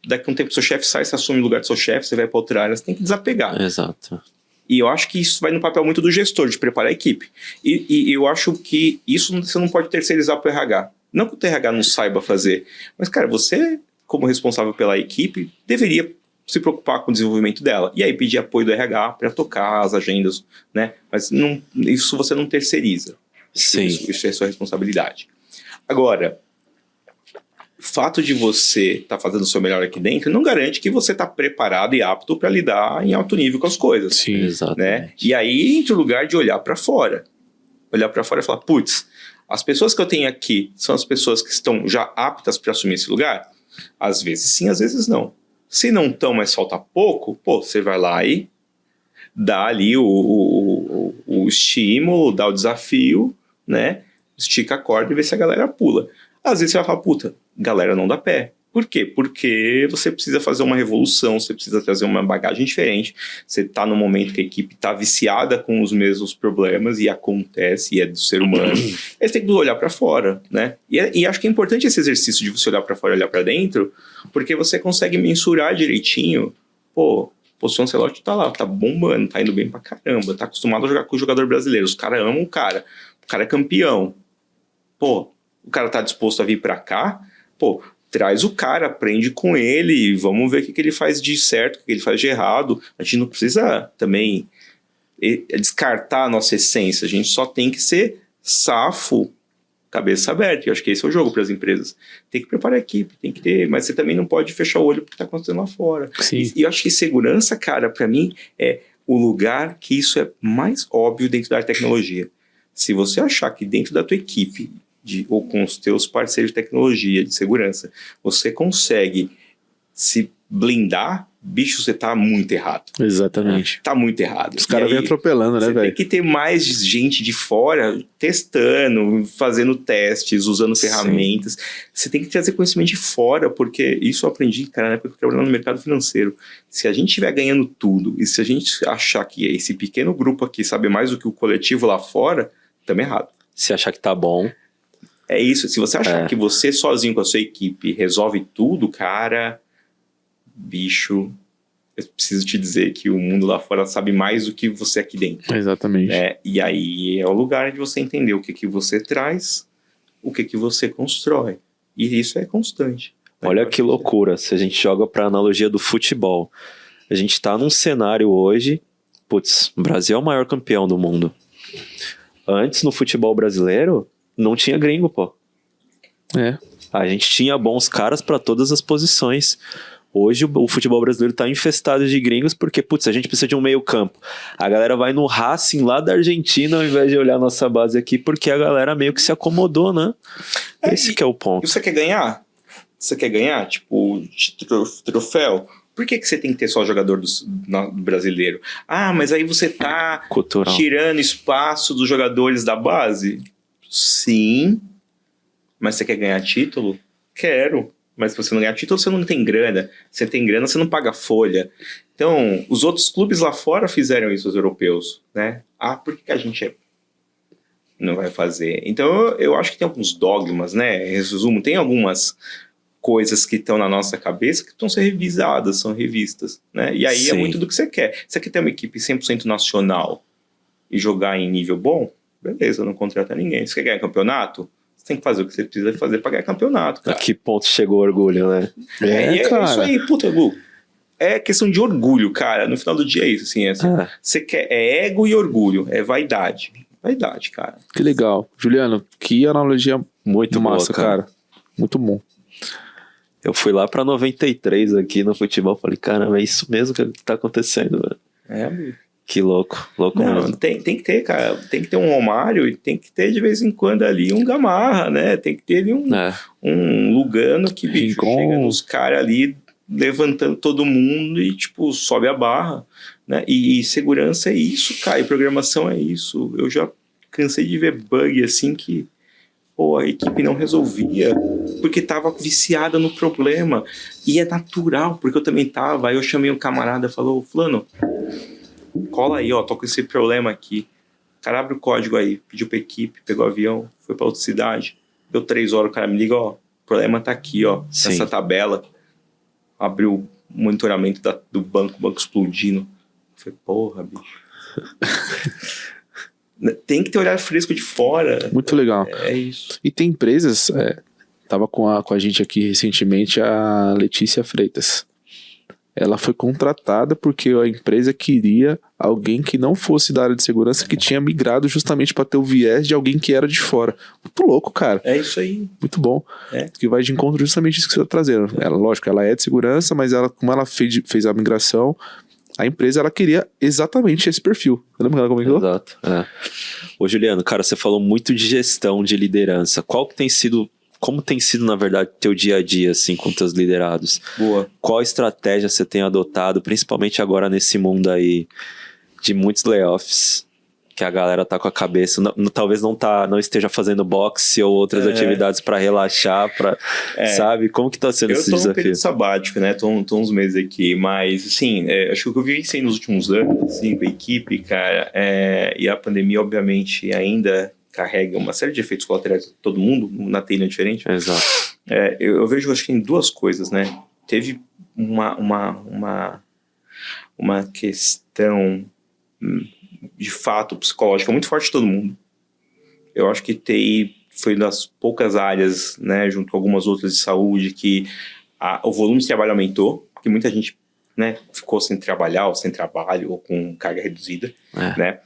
Speaker 3: daqui a um tempo seu chefe sai, você assume o lugar do seu chefe, você vai para outra área, você tem que desapegar.
Speaker 2: Exato.
Speaker 3: E eu acho que isso vai no papel muito do gestor, de preparar a equipe. E eu acho que isso você não pode terceirizar para o RH. Não que o RH não saiba fazer, mas, cara, você, como responsável pela equipe, deveria se preocupar com o desenvolvimento dela. E aí pedir apoio do RH para tocar as agendas, né? Mas isso você não terceiriza.
Speaker 2: Sim.
Speaker 3: Isso é sua responsabilidade. Agora, o fato de você estar fazendo o seu melhor aqui dentro não garante que você está preparado e apto para lidar em alto nível com as coisas.
Speaker 2: Sim, exatamente.
Speaker 3: Né? E aí entra o lugar de olhar para fora. Olhar para fora e falar, putz, as pessoas que eu tenho aqui são as pessoas que estão já aptas para assumir esse lugar? Às vezes sim, às vezes não. Se não estão, mas falta pouco, você vai lá e dá ali o estímulo, dá o desafio, né? Estica a corda e vê se a galera pula. Às vezes você vai falar, puta, galera não dá pé. Por quê? Porque você precisa fazer uma revolução, você precisa trazer uma bagagem diferente, você está no momento que a equipe está viciada com os mesmos problemas e acontece, e é do ser humano. Aí você tem que olhar para fora, né? E acho que é importante esse exercício de você olhar para fora e olhar para dentro, porque você consegue mensurar direitinho, o Ancelotti tá lá, tá bombando, tá indo bem pra caramba, tá acostumado a jogar com o jogador brasileiro, os caras amam o cara é campeão. O cara tá disposto a vir pra cá, traz o cara, aprende com ele, vamos ver o que ele faz de certo, o que ele faz de errado. A gente não precisa também descartar a nossa essência, a gente só tem que ser safo, cabeça aberta. Eu acho que esse é o jogo para as empresas. Tem que preparar a equipe, tem que ter, mas você também não pode fechar o olho porque está acontecendo lá fora.
Speaker 1: Sim.
Speaker 3: E eu acho que segurança, cara, para mim é o lugar que isso é mais óbvio dentro da tecnologia. Se você achar que dentro da tua equipe ou com os teus parceiros de tecnologia, de segurança, você consegue se blindar, bicho, você tá muito errado.
Speaker 1: Exatamente.
Speaker 3: Tá muito errado.
Speaker 1: Os caras vêm atropelando, né, velho?
Speaker 3: Tem que ter mais gente de fora testando, fazendo testes, usando ferramentas. Você tem que trazer conhecimento de fora, porque isso eu aprendi, cara, na época que eu trabalhava no mercado financeiro. Se a gente estiver ganhando tudo, e se a gente achar que esse pequeno grupo aqui sabe mais do que o coletivo lá fora, estamos errado.
Speaker 2: Se achar que tá bom.
Speaker 3: É isso. Se você achar que você sozinho com a sua equipe resolve tudo, cara, bicho, eu preciso te dizer que o mundo lá fora sabe mais do que você aqui dentro.
Speaker 1: Exatamente.
Speaker 3: Né? E aí é o lugar de você entender o que você traz, o que você constrói. E isso é constante.
Speaker 2: Olha que loucura, se a gente joga para analogia do futebol. A gente tá num cenário hoje, o Brasil é o maior campeão do mundo. Antes, no futebol brasileiro, não tinha gringo, A gente tinha bons caras para todas as posições. Hoje o futebol brasileiro tá infestado de gringos porque, a gente precisa de um meio campo. A galera vai no Racing lá da Argentina ao invés de olhar a nossa base aqui, porque a galera meio que se acomodou, né? Esse que é o ponto.
Speaker 3: E você quer ganhar? Você quer ganhar, troféu? Por que você tem que ter só jogador do brasileiro? Mas aí você tá
Speaker 2: cultural,
Speaker 3: tirando espaço dos jogadores da base? Sim. Mas você quer ganhar título? Quero. Mas se você não ganhar título, você não tem grana. Se você tem grana, você não paga folha. Então, os outros clubes lá fora fizeram isso, os europeus, né? Por que a gente não vai fazer? Então, eu acho que tem alguns dogmas, né? Resumo, tem algumas coisas que estão na nossa cabeça que precisam ser revisadas, são revistas, né? E aí é
Speaker 2: Sim.
Speaker 3: muito do que você quer. Você quer ter uma equipe 100% nacional e jogar em nível bom? Beleza, não contrata ninguém. Você quer ganhar campeonato? Você tem que fazer o que você precisa fazer para ganhar campeonato,
Speaker 2: A
Speaker 3: cara.
Speaker 2: que ponto chegou o orgulho, né?
Speaker 3: E é isso aí, puta, Gu. É questão de orgulho, cara. No final do dia é isso, assim. Você quer, é ego e orgulho, é vaidade. Vaidade, cara.
Speaker 1: Que legal. Juliano, que analogia
Speaker 2: Muito
Speaker 1: massa,
Speaker 2: boa, cara.
Speaker 1: Muito bom.
Speaker 2: Eu fui lá pra 93 aqui no futebol, falei, caramba, é isso mesmo que tá acontecendo, velho.
Speaker 3: É,
Speaker 2: Que louco
Speaker 3: não,
Speaker 2: mesmo.
Speaker 3: tem que ter, cara. Tem que ter um Romário e tem que ter de vez em quando ali um Gamarra, né? Tem que ter ali um Lugano que, bicho,
Speaker 1: Rincon.
Speaker 3: chega nos caras ali levantando todo mundo e, tipo, sobe a barra, né? E segurança é isso, cara. E programação é isso. Eu já cansei de ver bug assim que, pô, a equipe não resolvia porque tava viciada no problema. E é natural, porque eu também tava. Aí eu chamei um camarada e falou, fulano, cola aí, ó, tô com esse problema aqui. O cara abre o código aí, pediu pra equipe, pegou o avião, foi pra outra cidade. Deu 3 horas, o cara me liga, ó, o problema tá aqui, ó,
Speaker 2: Sim.
Speaker 3: nessa tabela. Abriu o monitoramento do banco, o banco explodindo. Eu falei, porra, bicho. Tem que ter olhar fresco de fora.
Speaker 1: Muito legal.
Speaker 3: É isso.
Speaker 1: E tem empresas, tava com a gente aqui recentemente a Letícia Freitas. Ela foi contratada porque a empresa queria alguém que não fosse da área de segurança, que tinha migrado justamente para ter o viés de alguém que era de fora. Muito louco, cara.
Speaker 3: É isso aí.
Speaker 1: Muito bom. Que vai de encontro justamente isso que você está trazendo. Ela, lógico, ela é de segurança, mas ela, como ela fez a migração, a empresa ela queria exatamente esse perfil. Lembra que ela comentou?
Speaker 2: Exato. Ô, Juliano, cara, você falou muito de gestão, de liderança. Como tem sido, na verdade, teu dia a dia, assim, com teus liderados?
Speaker 3: Boa.
Speaker 2: Qual estratégia você tem adotado, principalmente agora nesse mundo aí de muitos layoffs, que a galera tá com a cabeça, talvez não esteja fazendo boxe ou outras atividades para relaxar, sabe? Como que tá sendo esse
Speaker 3: Eu tô num
Speaker 2: desafio?
Speaker 3: período sabático, né? Tô uns meses aqui, mas, assim, acho que o que eu vivenciei nos últimos anos, assim, com a equipe, cara, e a pandemia, obviamente, ainda carrega uma série de efeitos colaterais de todo mundo, na telha diferente.
Speaker 2: Exato.
Speaker 3: Eu vejo, acho que em duas coisas, né? Teve uma questão de fato psicológica muito forte de todo mundo. Eu acho que TI foi das poucas áreas, né, junto com algumas outras de saúde, que o volume de trabalho aumentou, porque muita gente, né, ficou sem trabalhar, ou sem trabalho, ou com carga reduzida, né?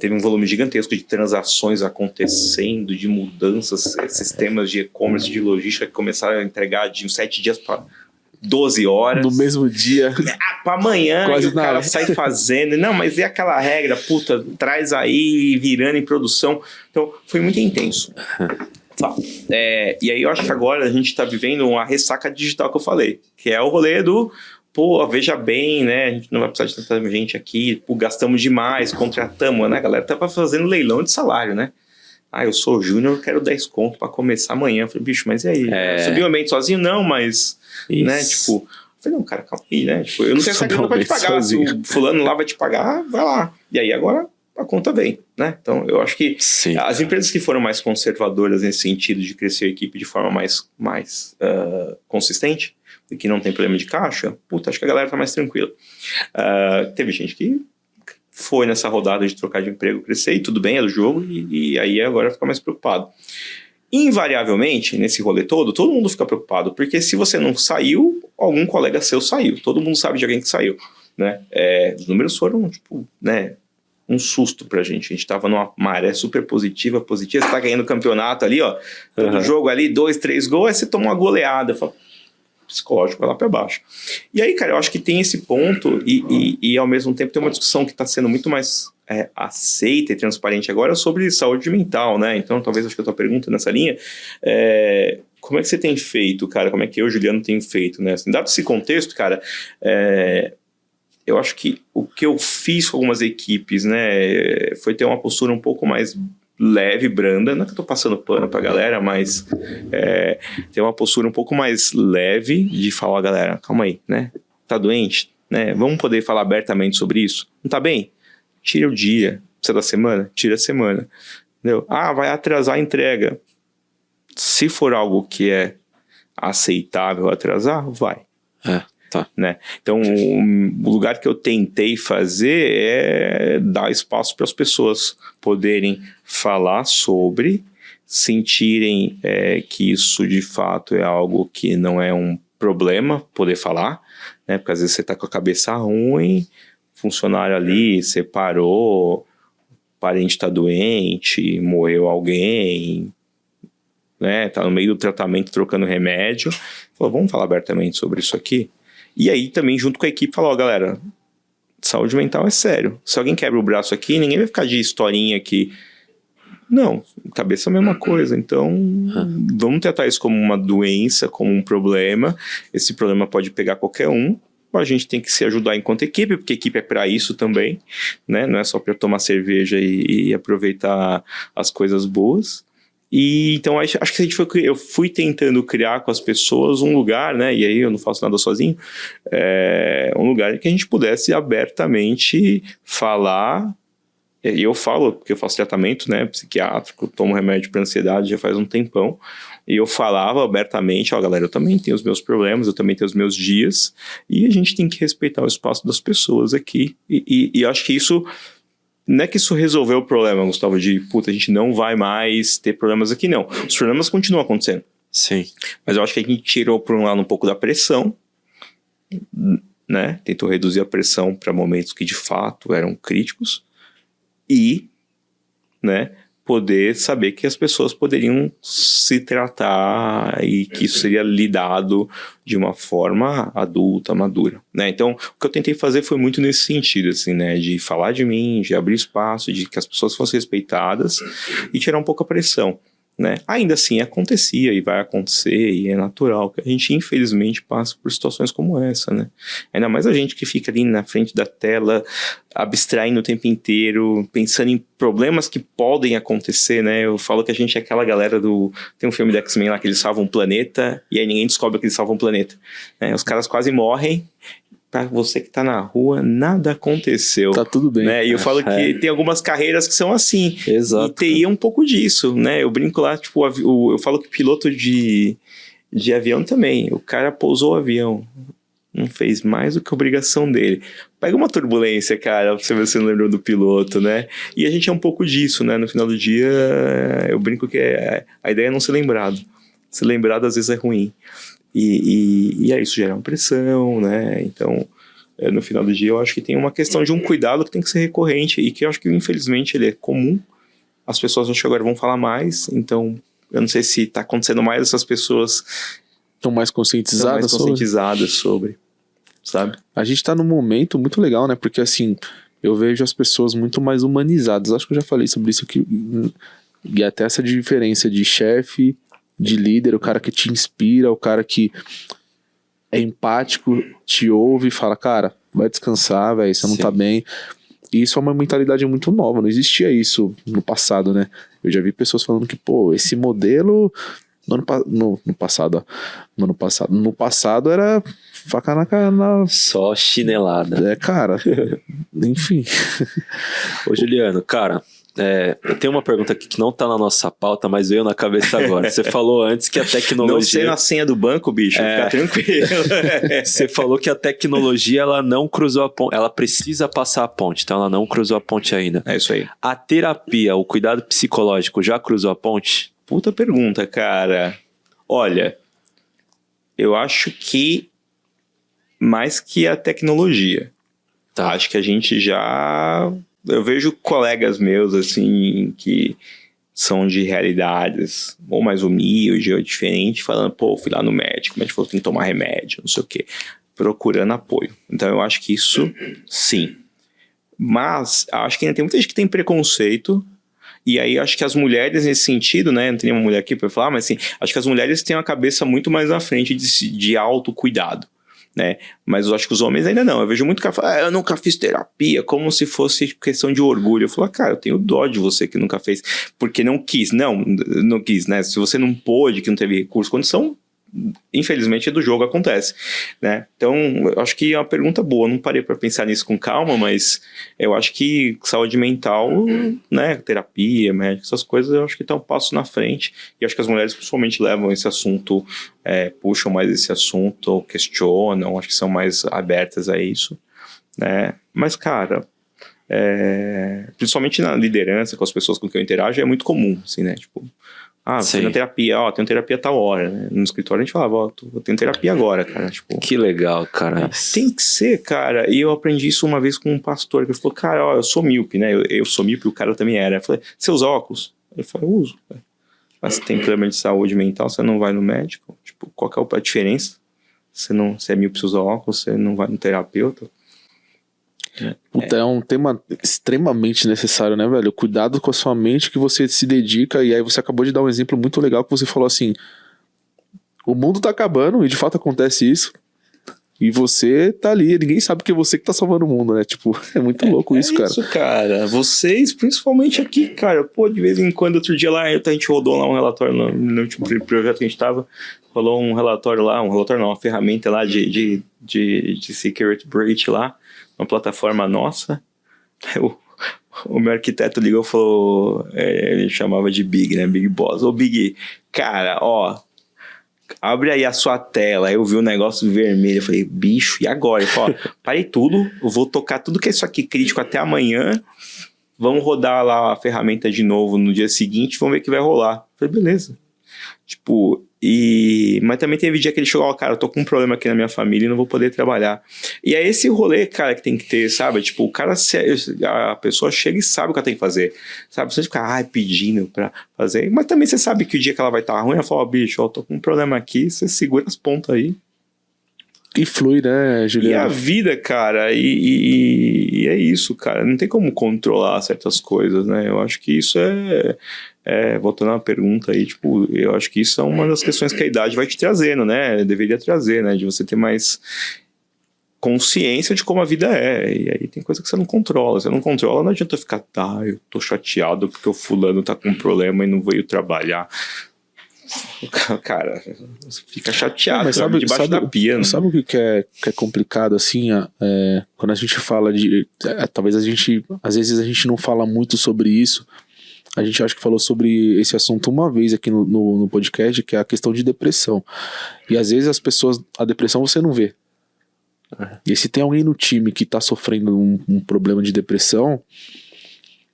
Speaker 3: Teve um volume gigantesco de transações acontecendo, de mudanças, sistemas de e-commerce, de logística que começaram a entregar de 7 dias para 12 horas.
Speaker 1: No mesmo dia.
Speaker 3: Para amanhã,
Speaker 1: Quase
Speaker 3: e o cara
Speaker 1: nada.
Speaker 3: sai fazendo. Não, mas é aquela regra, puta, traz aí, virando em produção. Então, foi muito intenso. E aí eu acho que agora a gente tá vivendo uma ressaca digital que eu falei, que é o rolê do, pô, veja bem, né, a gente não vai precisar de tanta gente aqui, pô, gastamos demais, contratamos, né, a galera tá fazendo leilão de salário, né. Eu sou júnior, eu quero 10 conto pra começar amanhã. Eu falei, bicho, mas e aí? Subiu o ambiente sozinho? Não, mas,
Speaker 2: isso.
Speaker 3: né, tipo... Eu falei, não, cara, calma aí, né? Tipo, eu não tenho essa grana pra te pagar. Se o fulano lá vai te pagar, vai lá. E aí agora a conta vem, né? Então eu acho que as empresas que foram mais conservadoras nesse sentido de crescer a equipe de forma mais consistente e que não tem problema de caixa, puta, acho que a galera tá mais tranquila. Teve gente que foi nessa rodada de trocar de emprego, crescer, e tudo bem, é do jogo, e aí agora fica mais preocupado. Invariavelmente, nesse rolê todo mundo fica preocupado, porque se você não saiu, algum colega seu saiu. Todo mundo sabe de alguém que saiu, né? Os números foram, tipo, né, um susto pra gente. A gente tava numa maré super positiva, você tá ganhando o campeonato ali, ó, todo jogo ali, 2, 3 gols, aí você toma uma goleada, fala, psicológico vai lá pra baixo. E aí, cara, eu acho que tem esse ponto e ao mesmo tempo tem uma discussão que tá sendo muito mais aceita e transparente agora sobre saúde mental, né? Então, talvez acho que a tua pergunta nessa linha como é que você tem feito, cara? Como é que eu, Juliano, tenho feito, né? Assim, dado esse contexto, cara, eu acho que o que eu fiz com algumas equipes, né, foi ter uma postura um pouco mais leve, branda, não é que eu tô passando pano pra galera, mas ter uma postura um pouco mais leve de falar, galera, calma aí, né? Tá doente, né? Vamos poder falar abertamente sobre isso? Não tá bem? Tira o dia. Precisa da semana? Tira a semana. Entendeu? Vai atrasar a entrega. Se for algo que é aceitável atrasar? Vai.
Speaker 2: Tá.
Speaker 3: Né? Então, o lugar que eu tentei fazer é dar espaço para as pessoas poderem falar sobre, sentirem que isso de fato é algo que não é um problema poder falar, né? Porque às vezes você está com a cabeça ruim, funcionário ali separou, parente está doente, morreu alguém, né? Tá no meio do tratamento trocando remédio, falou, vamos falar abertamente sobre isso aqui? E aí também junto com a equipe falou, galera, saúde mental é sério. Se alguém quebra o braço aqui, ninguém vai ficar de historinha aqui. Não, cabeça é a mesma coisa. Então, vamos tratar isso como uma doença, como um problema. Esse problema pode pegar qualquer um. A gente tem que se ajudar enquanto equipe, porque a equipe é para isso também, né? Não é só para tomar cerveja e aproveitar as coisas boas. E então acho que eu fui tentando criar com as pessoas um lugar, né? E aí eu não faço nada sozinho, um lugar em que a gente pudesse abertamente falar. E eu falo, porque eu faço tratamento, né, psiquiátrico, tomo remédio para ansiedade já faz um tempão, e eu falava abertamente, galera, eu também tenho os meus problemas, eu também tenho os meus dias, e a gente tem que respeitar o espaço das pessoas aqui, e eu acho que isso, não é que isso resolveu o problema, Gustavo, de, a gente não vai mais ter problemas aqui, não. Os problemas continuam acontecendo.
Speaker 2: Sim.
Speaker 3: Mas eu acho que a gente tirou, por um lado, um pouco da pressão, né, tentou reduzir a pressão para momentos que, de fato, eram críticos, e, né, poder saber que as pessoas poderiam se tratar e que isso seria lidado de uma forma adulta, madura, né? Então, o que eu tentei fazer foi muito nesse sentido, assim, né, de falar de mim, de abrir espaço, de que as pessoas fossem respeitadas e tirar um pouco a pressão, né? Ainda assim acontecia e vai acontecer e é natural que a gente infelizmente passe por situações como essa, né? Ainda mais a gente que fica ali na frente da tela abstraindo o tempo inteiro, pensando em problemas que podem acontecer, né? Eu falo que a gente é aquela galera tem um filme do X-Men lá que eles salvam um planeta e aí ninguém descobre que eles salvam um planeta, né? Os caras quase morrem. Pra você que tá na rua, nada aconteceu.
Speaker 1: Tá tudo bem.
Speaker 3: Né? E eu falo que tem algumas carreiras que são assim.
Speaker 2: Exato.
Speaker 3: E TI é um pouco disso, né? Eu brinco lá, tipo, eu falo que piloto de avião também. O cara pousou o avião. Não fez mais do que a obrigação dele. Pega uma turbulência, cara, pra você ver se você não lembrou do piloto, né? E a gente é um pouco disso, né? No final do dia, eu brinco que a ideia é não ser lembrado. Ser lembrado às vezes é ruim. E aí isso gera uma pressão, né? Então, no final do dia, eu acho que tem uma questão de um cuidado que tem que ser recorrente e que eu acho que, infelizmente, ele é comum. As pessoas acho que agora vão falar mais, então eu não sei se está acontecendo mais, essas pessoas
Speaker 1: Estão mais conscientizadas
Speaker 3: sobre, sabe?
Speaker 1: A gente tá num momento muito legal, né? Porque, assim, eu vejo as pessoas muito mais humanizadas. Acho que eu já falei sobre isso aqui. E até essa diferença de chefe, de líder, o cara que te inspira, o cara que é empático, te ouve e fala, cara, vai descansar, velho, você não tá bem. E isso é uma mentalidade muito nova, não existia isso no passado, né? Eu já vi pessoas falando que, esse modelo no passado era faca na cara.
Speaker 2: Só chinelada.
Speaker 1: Cara, enfim.
Speaker 2: Ô, Juliano, cara, eu tenho uma pergunta aqui que não tá na nossa pauta, mas veio na cabeça agora. Você falou antes que a tecnologia...
Speaker 3: Não sei na senha do banco, bicho, fica tranquilo.
Speaker 2: Você falou que a tecnologia, ela não cruzou a ponte, ela precisa passar a ponte, então ela não cruzou a ponte ainda.
Speaker 3: É isso aí.
Speaker 2: A terapia, o cuidado psicológico, já cruzou a ponte?
Speaker 3: Puta pergunta, cara. Olha, eu acho que mais que a tecnologia.
Speaker 2: Tá.
Speaker 3: Acho que a gente já... Eu vejo colegas meus, assim, que são de realidades ou mais humildes ou diferentes, falando, fui lá no médico, o médico falou que tem que tomar remédio, não sei o quê, procurando apoio. Então, eu acho que isso, sim. Mas, acho que ainda tem muita gente que tem preconceito, e aí acho que as mulheres, nesse sentido, né, não tem nenhuma mulher aqui para falar, mas assim, acho que as mulheres têm uma cabeça muito mais à frente de autocuidado. Né? Mas eu acho que os homens ainda não. Eu vejo muito cara falar, eu nunca fiz terapia, como se fosse questão de orgulho. Eu falo, cara, eu tenho dó de você que nunca fez, porque não quis. Não quis, né? Se você não pôde, que não teve recurso, condição, infelizmente, do jogo acontece, né? Então, eu acho que é uma pergunta boa. Não parei para pensar nisso com calma, mas eu acho que saúde mental, né? Terapia, médico, essas coisas, eu acho que tá um passo na frente. E acho que as mulheres principalmente levam esse assunto, puxam mais esse assunto, ou questionam, acho que são mais abertas a isso, né? Mas, cara, principalmente na liderança, com as pessoas com quem eu interajo, é muito comum, assim, né? Tipo, você na terapia, tenho terapia a tal hora, né? No escritório a gente falava, eu tenho terapia agora, cara. Tipo,
Speaker 2: que legal, cara.
Speaker 3: Tem que ser, cara. E eu aprendi isso uma vez com um pastor, que ele falou, cara, eu sou míope, né? Eu sou míope, o cara também era. Eu falei, você usa óculos? Ele falou, eu uso. Mas se tem problema de saúde mental, você não vai no médico? Tipo, qual que é a diferença? Você é míope, você usa óculos, você não vai no terapeuta?
Speaker 1: Puta, é um tema extremamente necessário, né, velho? Cuidado com a sua mente que você se dedica. E aí você acabou de dar um exemplo muito legal que você falou assim: o mundo tá acabando, e de fato acontece isso, e você tá ali, ninguém sabe que é você que tá salvando o mundo, né? Tipo, é muito louco isso, cara.
Speaker 3: Isso, cara. Vocês, principalmente aqui, cara, pô, de vez em quando, outro dia lá, a gente rodou lá um relatório no último projeto que a gente tava, rolou um relatório lá, uma ferramenta lá de security breach lá, uma plataforma nossa. O meu arquiteto ligou e falou, ele chamava de Big, né? Big Boss. Ô, Big, cara, abre aí a sua tela. Aí eu vi um negócio vermelho. Eu falei, bicho, e agora? Ele falou, parei tudo, eu vou tocar tudo que é isso aqui crítico até amanhã. Vamos rodar lá a ferramenta de novo no dia seguinte, vamos ver o que vai rolar. Eu falei, beleza. Tipo, mas também teve dia que ele chegou, cara, eu tô com um problema aqui na minha família e não vou poder trabalhar. E é esse rolê, cara, que tem que ter, sabe? Tipo, o cara, a pessoa chega e sabe o que ela tem que fazer, sabe? Você fica, pedindo pra fazer. Mas também você sabe que o dia que ela vai estar ruim, ela fala, bicho, eu tô com um problema aqui, você segura as pontas aí.
Speaker 1: E flui, né, Juliano?
Speaker 3: E a vida, cara, e é isso, cara. Não tem como controlar certas coisas, né? Eu acho que isso voltando à pergunta aí, tipo, eu acho que isso é uma das questões que a idade vai te trazendo, né? Deveria trazer, né? De você ter mais consciência de como a vida é. E aí tem coisa que você não controla. Você não controla, não adianta ficar, eu tô chateado porque o fulano tá com um problema e não veio trabalhar. Cara, você fica chateado,
Speaker 1: mas sabe,
Speaker 3: debaixo da pia. Né?
Speaker 1: Sabe o que é complicado, assim? Quando a gente fala de... talvez às vezes a gente não fala muito sobre isso. A gente acho que falou sobre esse assunto uma vez aqui no podcast, que é a questão de depressão. E às vezes a depressão você não vê. E se tem alguém no time que tá sofrendo um problema de depressão,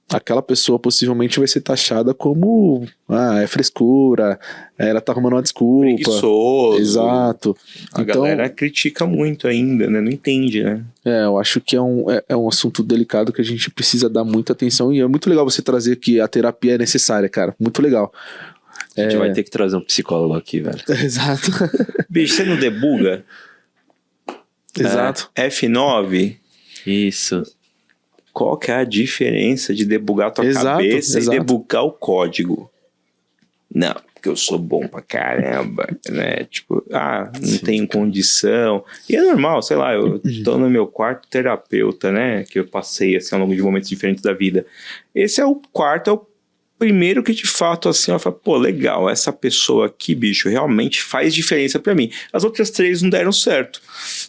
Speaker 1: aquela pessoa possivelmente vai ser taxada como é frescura, ela tá arrumando uma desculpa.
Speaker 3: Preguiçoso.
Speaker 1: Exato.
Speaker 3: A galera critica muito ainda, né? Não entende, né?
Speaker 1: Eu acho que é um assunto delicado que a gente precisa dar muita atenção, e é muito legal você trazer que a terapia é necessária, cara. Muito legal.
Speaker 2: A gente vai ter que trazer um psicólogo aqui, velho.
Speaker 1: Exato.
Speaker 3: Bicho, você não debuga?
Speaker 1: Exato.
Speaker 3: F9?
Speaker 2: Isso.
Speaker 3: Qual que é a diferença de debugar a tua cabeça e debugar o código? Não, porque eu sou bom pra caramba, né? Tipo, não tenho condição. E é normal, sei lá, eu tô no meu quarto terapeuta, né? Que eu passei, assim, ao longo de momentos diferentes da vida. Esse é o quarto, é o primeiro que de fato, assim, eu falo, pô, legal, essa pessoa aqui, bicho, realmente faz diferença pra mim. As outras 3 não deram certo,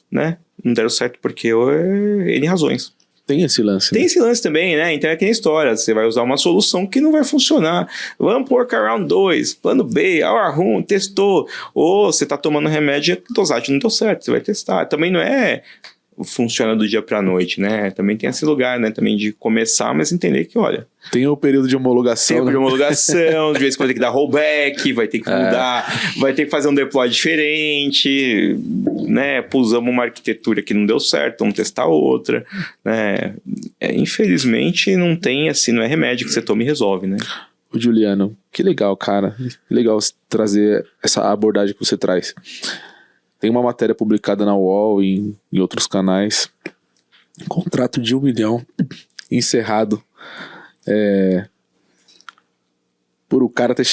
Speaker 3: né? Não deram certo porque N razões.
Speaker 1: Tem esse lance.
Speaker 3: Tem esse lance também, né? Então é que nem história. Você vai usar uma solução que não vai funcionar. Vamos por workaround 2, plano B, hour 1, testou. Ou você tá tomando remédio e a dosagem não deu certo, você vai testar. Também não funciona do dia pra noite, né? Também tem esse lugar, né? Também de começar, mas entender que, olha...
Speaker 1: Tem o período de homologação.
Speaker 3: Tem o período de homologação, de vez em quando tem que dar rollback, vai ter que mudar, vai ter que fazer um deploy diferente, né? Pusamos uma arquitetura que não deu certo, vamos testar outra, né? Infelizmente não tem assim, não é remédio que você toma e resolve, né?
Speaker 1: O Juliano, que legal, cara. Que legal trazer essa abordagem que você traz. Tem uma matéria publicada na UOL e em outros canais. Contrato de 1 milhão encerrado por o cara ter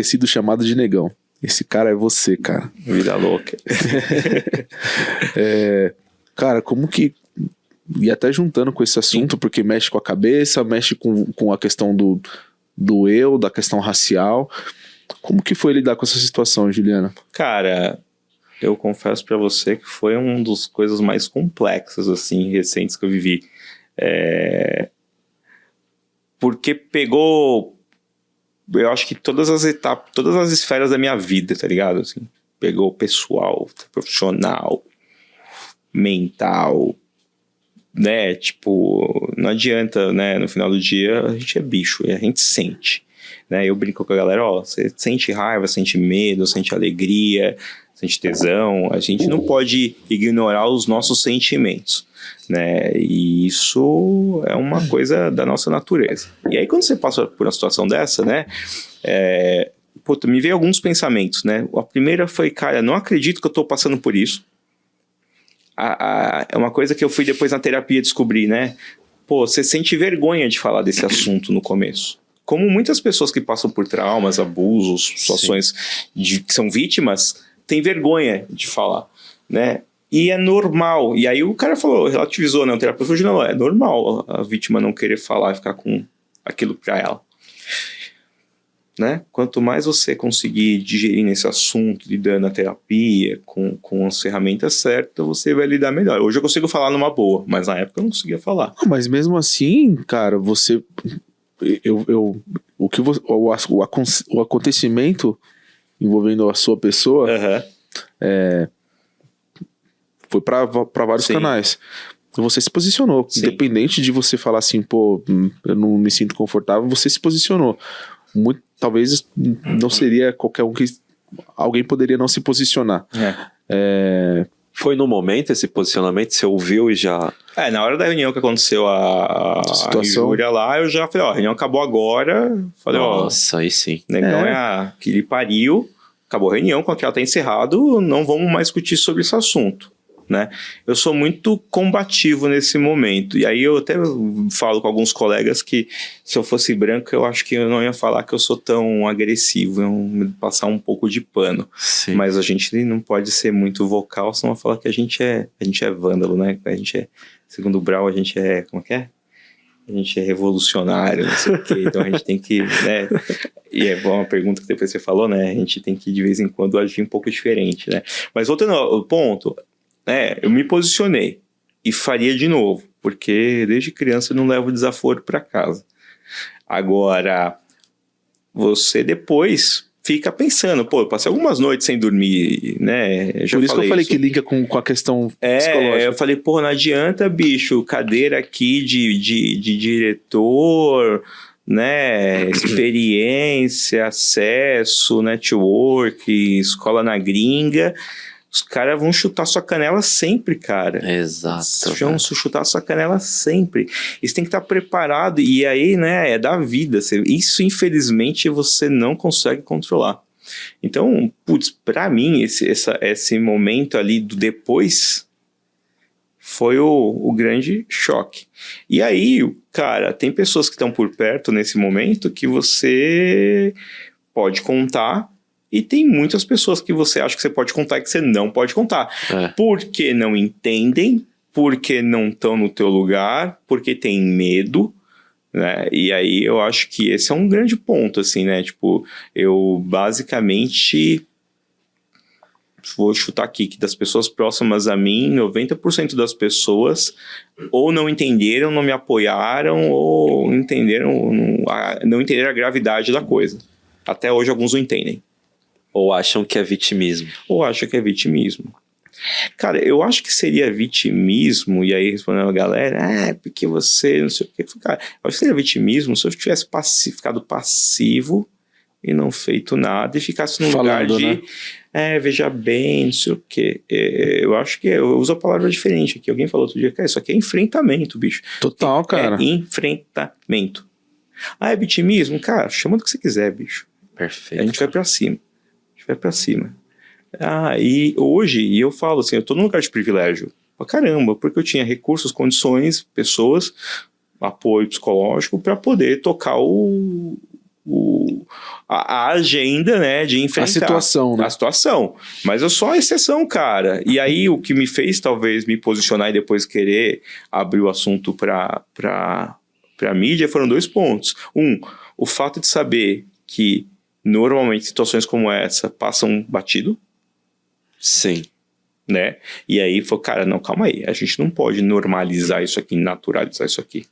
Speaker 1: sido chamado de negão. Esse cara é você, cara.
Speaker 3: Vida louca.
Speaker 1: Cara, como que... E até juntando com esse assunto, porque mexe com a cabeça, mexe com a questão do eu, da questão racial. Como que foi lidar com essa situação, Juliana?
Speaker 3: Cara, eu confesso pra você que foi uma das coisas mais complexas, assim, recentes que eu vivi. Porque pegou, eu acho que todas as etapas, todas as esferas da minha vida, tá ligado? Assim, pegou pessoal, profissional, mental, né? Tipo, não adianta, né? No final do dia, a gente é bicho, e a gente sente. Né? Eu brinco com a galera, você sente raiva, sente medo, sente alegria, sente tesão. A gente não pode ignorar os nossos sentimentos, né? E isso é uma coisa da nossa natureza. E aí quando você passa por uma situação dessa, né? Me veio alguns pensamentos, né? A primeira foi, cara, não acredito que eu tô passando por isso. É uma coisa que eu fui depois na terapia descobrir, né? Você sente vergonha de falar desse assunto no começo. Como muitas pessoas que passam por traumas, abusos, situações que são vítimas, têm vergonha de falar, né? E é normal. E aí o cara falou, relativizou, né? O terapeuta falou, não, é normal a vítima não querer falar e ficar com aquilo pra ela. Né? Quanto mais você conseguir digerir nesse assunto, lidando na terapia, com as ferramentas certas, você vai lidar melhor. Hoje eu consigo falar numa boa, mas na época eu não conseguia falar.
Speaker 1: Mas mesmo assim, cara, você... o acontecimento envolvendo a sua pessoa foi para vários canais. Você se posicionou. Sim. Independente de você falar assim, eu não me sinto confortável, você se posicionou. Talvez não seria qualquer um que... Alguém poderia não se posicionar.
Speaker 2: Foi no momento esse posicionamento? Você ouviu e já...
Speaker 3: na hora da reunião que aconteceu a injúria lá, eu já falei, a reunião acabou agora. Falei,
Speaker 2: nossa, aí sim.
Speaker 3: Negão que ele pariu, acabou a reunião, o contrato tá encerrado, não vamos mais discutir sobre esse assunto. Né? Eu sou muito combativo nesse momento, e aí eu até falo com alguns colegas que se eu fosse branco eu acho que eu não ia falar que eu sou tão agressivo, eu ia passar um pouco de pano. Sim. Mas a gente não pode ser muito vocal, senão vai falar que a gente é vândalo, né? A gente é, segundo o Brau, a gente é, como é que é? A gente é revolucionário, não sei o quê, então a gente tem que, né, e é uma pergunta que depois você falou, né, a gente tem que de vez em quando agir um pouco diferente, né, mas voltando ao ponto, eu me posicionei e faria de novo, porque desde criança eu não levo desaforo para casa. Agora, você depois fica pensando, eu passei algumas noites sem dormir, né?
Speaker 1: Por isso que eu falei que linka com a questão psicológica.
Speaker 3: Eu falei, não adianta, bicho, cadeira aqui de diretor, né? Experiência, acesso, network, escola na gringa. Os caras vão chutar sua canela sempre, cara.
Speaker 2: Exato.
Speaker 3: Vão chutar sua canela sempre. Isso tem que estar preparado. E aí, né, é da vida. Isso, infelizmente, você não consegue controlar. Então, pra mim, esse momento ali do depois foi o grande choque. E aí, cara, tem pessoas que estão por perto nesse momento que você pode contar. E tem muitas pessoas que você acha que você pode contar e que você não pode contar. Porque não entendem, porque não estão no teu lugar, porque tem medo, né? E aí eu acho que esse é um grande ponto, assim, né? Tipo, eu basicamente vou chutar aqui que das pessoas próximas a mim, 90% das pessoas ou não entenderam, não me apoiaram, ou não entenderam a gravidade da coisa. Até hoje alguns não entendem.
Speaker 2: Ou acham que é vitimismo.
Speaker 3: Cara, eu acho que seria vitimismo, e aí respondendo a galera, porque você não sei o que. Cara, eu acho que seria vitimismo se eu tivesse ficado passivo e não feito nada e ficasse num lugar de, veja bem, não sei o que. Eu acho que eu uso a palavra diferente aqui. Alguém falou outro dia, cara, isso aqui é enfrentamento, bicho.
Speaker 1: Total, cara.
Speaker 3: É enfrentamento. É vitimismo? Cara, chama do que você quiser, bicho.
Speaker 2: Perfeito.
Speaker 3: A gente vai pra cima. E hoje, eu falo assim, eu tô num lugar de privilégio pra caramba, porque eu tinha recursos, condições, pessoas, apoio psicológico para poder tocar a agenda, né, de enfrentar
Speaker 1: a situação.
Speaker 3: Mas eu sou a exceção, cara. E aí o que me fez talvez me posicionar e depois querer abrir o assunto pra mídia foram 2 pontos. O fato de saber que normalmente situações como essa passam batido,
Speaker 2: Sim.
Speaker 3: né? E aí falou, cara, não, calma aí, a gente não pode normalizar isso aqui, naturalizar isso aqui.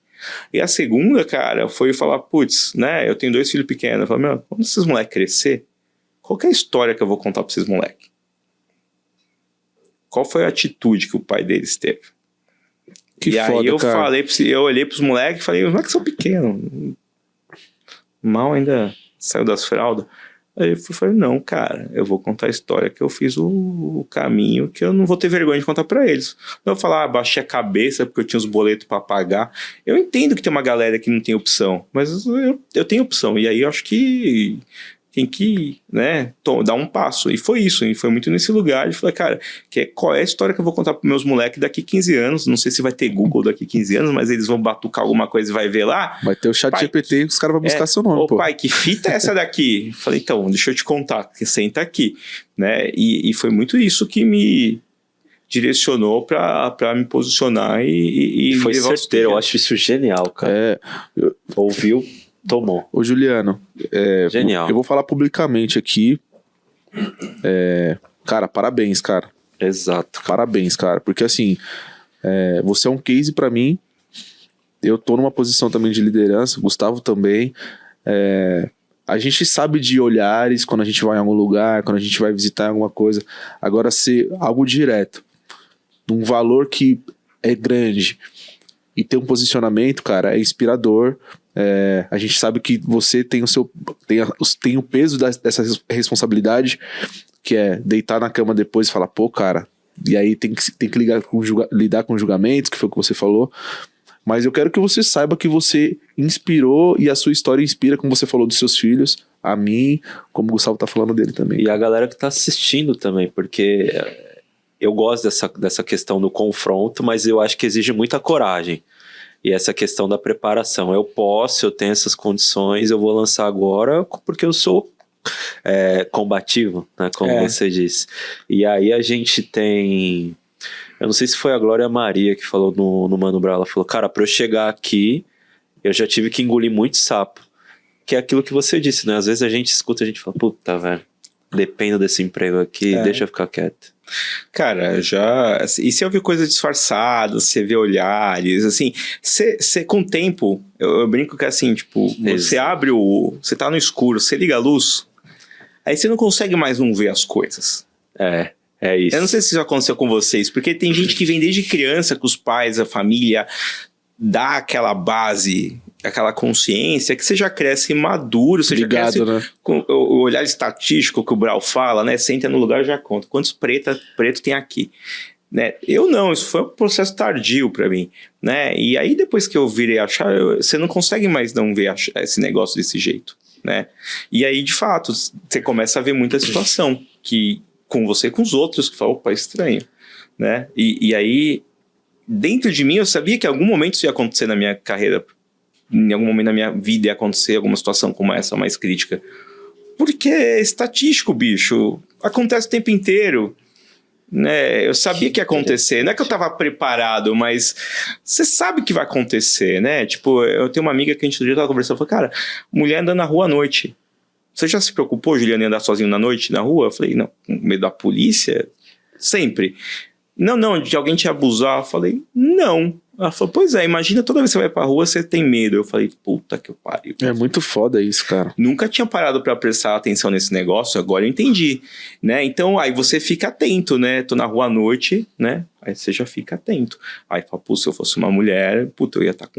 Speaker 3: E a segunda, cara, foi falar, putz, né, eu tenho 2 filhos pequenos, eu falei, meu, quando esses moleques crescer, qual que é a história que eu vou contar pra esses moleques? Qual foi a atitude que o pai deles teve?
Speaker 1: Que
Speaker 3: e
Speaker 1: foda,
Speaker 3: aí eu
Speaker 1: cara.
Speaker 3: eu olhei pros moleques e falei, os moleques são pequenos, mal ainda saiu das fraldas. Aí eu falei, não, cara, eu vou contar a história que eu fiz o caminho, que eu não vou ter vergonha de contar pra eles. Não vou falar, baixei a cabeça porque eu tinha os boletos pra pagar. Eu entendo que tem uma galera que não tem opção, mas eu tenho opção. E aí eu acho que tem que, né, dar um passo. E foi isso, e foi muito nesse lugar. E falei, cara, qual é a história que eu vou contar pros meus moleques daqui 15 anos? Não sei se vai ter Google daqui 15 anos, mas eles vão batucar alguma coisa e vai ver lá.
Speaker 1: Vai ter o chat
Speaker 3: Pai,
Speaker 1: GPT e os caras vão buscar seu nome,
Speaker 3: ô
Speaker 1: pô.
Speaker 3: pai, que fita é essa daqui? Falei, então, deixa eu te contar, que senta aqui, né? E foi muito isso que me direcionou pra me posicionar e
Speaker 2: Foi
Speaker 3: levar os
Speaker 2: certeiro, eu
Speaker 3: projetos.
Speaker 2: acho isso genial, cara.
Speaker 1: É,
Speaker 2: Ouviu, tomou.
Speaker 1: ô Juliano,
Speaker 2: Genial.
Speaker 1: eu vou falar publicamente aqui. Cara, parabéns, cara.
Speaker 2: Exato.
Speaker 1: Parabéns, cara. Porque assim, você é um case pra mim. Eu tô numa posição também de liderança, Gustavo também. A gente sabe de olhares quando a gente vai em algum lugar, quando a gente vai visitar alguma coisa. Agora, ser algo direto, num valor que é grande e ter um posicionamento, cara, é inspirador. A gente sabe que você tem tem o peso dessa responsabilidade, que é deitar na cama depois e falar, pô, cara, e aí tem que lidar com julgamentos, que foi o que você falou. Mas eu quero que você saiba que você inspirou e a sua história inspira, como você falou dos seus filhos, a mim, como o Gustavo tá falando dele também.
Speaker 2: E a galera que tá assistindo também, porque eu gosto dessa questão do confronto, mas eu acho que exige muita coragem. E essa questão da preparação. Eu tenho essas condições, eu vou lançar agora porque eu sou combativo, né, como você disse. E aí a gente tem... Eu não sei se foi a Glória Maria que falou no Mano Brown. Ela falou, cara, pra eu chegar aqui, eu já tive que engolir muito sapo. Que é aquilo que você disse, né? Às vezes a gente escuta, a gente fala, puta, velho, dependo desse emprego aqui, deixa eu ficar quieto.
Speaker 3: Cara, e se ouvir coisas disfarçadas, você vê olhares, assim, você com o tempo, eu brinco que assim, tipo, você abre você tá no escuro, você liga a luz, aí você não consegue mais não ver as coisas.
Speaker 2: É isso.
Speaker 3: Eu não sei se isso aconteceu com vocês, porque tem gente que vem desde criança com os pais, a família, dá aquela base, aquela consciência, que você já cresce maduro, você
Speaker 1: Ligado,
Speaker 3: já cresce
Speaker 1: né?
Speaker 3: com o olhar estatístico que o Brau fala, né? Você entra no lugar e já conta. Quantos preto tem aqui? Né? Eu não, isso foi um processo tardio pra mim, né? E aí depois que eu virei achar, você não consegue mais não ver esse negócio desse jeito, né? E aí, de fato, você começa a ver muita situação que com você e com os outros, que falam, opa, estranho, né? E aí, dentro de mim, eu sabia que em algum momento isso ia acontecer na minha carreira, em algum momento da minha vida ia acontecer alguma situação como essa, mais crítica. Porque é estatístico, bicho. Acontece o tempo inteiro, né? Eu sabia que ia acontecer. Não é que eu tava preparado, mas você sabe que vai acontecer, né? Tipo, eu tenho uma amiga que a gente tava conversando, falou, cara, mulher andando na rua à noite. Você já se preocupou, Juliano, em andar sozinho na noite, na rua? Eu falei, não, com medo da polícia? Sempre. Não, de alguém te abusar? Eu falei, não. Ela falou, pois é, imagina toda vez que você vai pra rua, você tem medo. Eu falei, puta que pariu.
Speaker 1: É muito foda isso, cara.
Speaker 3: Nunca tinha parado pra prestar atenção nesse negócio, agora eu entendi, né? Então, aí você fica atento, né? Tô na rua à noite, né? Aí você já fica atento. Aí fala, pô, se eu fosse uma mulher, puta, eu ia estar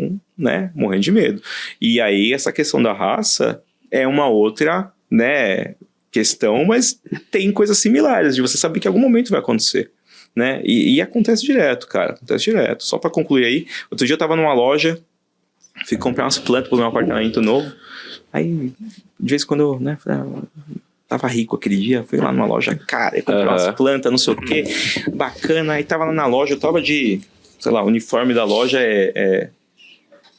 Speaker 3: morrendo de medo. E aí, essa questão da raça é uma outra, né, questão, mas tem coisas similares, de você saber que em algum momento vai acontecer, né? E acontece direto, cara, acontece direto. Só pra concluir aí, outro dia eu tava numa loja, fui comprar umas plantas pro meu apartamento novo, aí, de vez em quando eu, né, tava rico aquele dia, fui lá numa loja cara, comprei umas plantas, não sei o que, bacana, aí tava lá na loja, eu tava de, sei lá, o uniforme da loja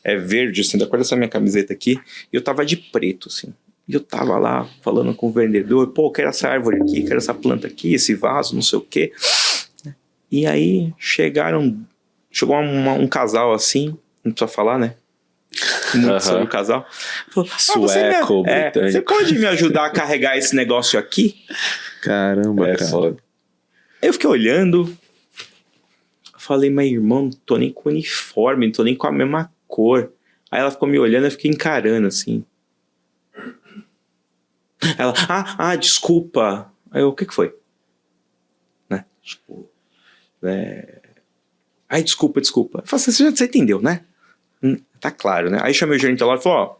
Speaker 3: é verde, assim, da cor dessa minha camiseta aqui, e eu tava de preto, assim. E eu tava lá falando com o vendedor, pô, quero essa árvore aqui, quero essa planta aqui, esse vaso, não sei o quê. E aí chegou um casal assim, não precisa falar, né? muito sobre o casal. Falou,
Speaker 2: Sueco, britânico.
Speaker 3: você pode me ajudar a carregar esse negócio aqui?
Speaker 1: Caramba, cara.
Speaker 2: Foda.
Speaker 3: Aí eu fiquei olhando, falei, mas irmão, não tô nem com uniforme, não tô nem com a mesma cor. Aí ela ficou me olhando, eu fiquei encarando assim. Ela, desculpa. Aí eu, o que foi? Né? Tipo, Ai, desculpa. Eu falei, você entendeu, né? Tá claro, né? Aí chamei o gerente lá e falou, ó.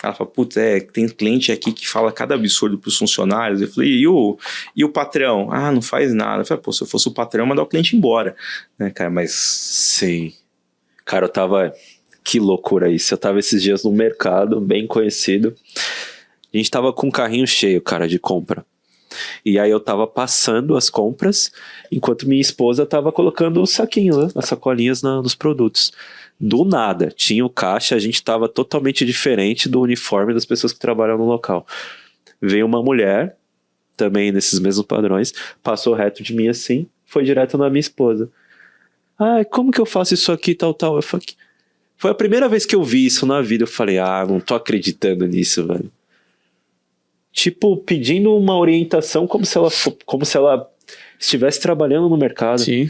Speaker 3: Ela falou, putz, tem cliente aqui que fala cada absurdo pros funcionários. Eu falei, e o patrão? Não faz nada. Eu falei, pô, se eu fosse o patrão, eu mandar o cliente embora. Né, cara, mas...
Speaker 2: Sim. Cara, eu tava... Que loucura isso. Eu tava esses dias no mercado, bem conhecido. A gente tava com um carrinho cheio, cara, de compra. E aí eu tava passando as compras, enquanto minha esposa tava colocando o saquinho, né, as sacolinhas nos produtos. Do nada, tinha o caixa, a gente tava totalmente diferente do uniforme das pessoas que trabalham no local. Veio uma mulher, também nesses mesmos padrões, passou reto de mim assim, foi direto na minha esposa. Como que eu faço isso aqui, tal? Eu falei, foi a primeira vez que eu vi isso na vida, eu falei, não tô acreditando nisso, velho. Tipo, pedindo uma orientação como se ela estivesse trabalhando no mercado.
Speaker 1: Sim.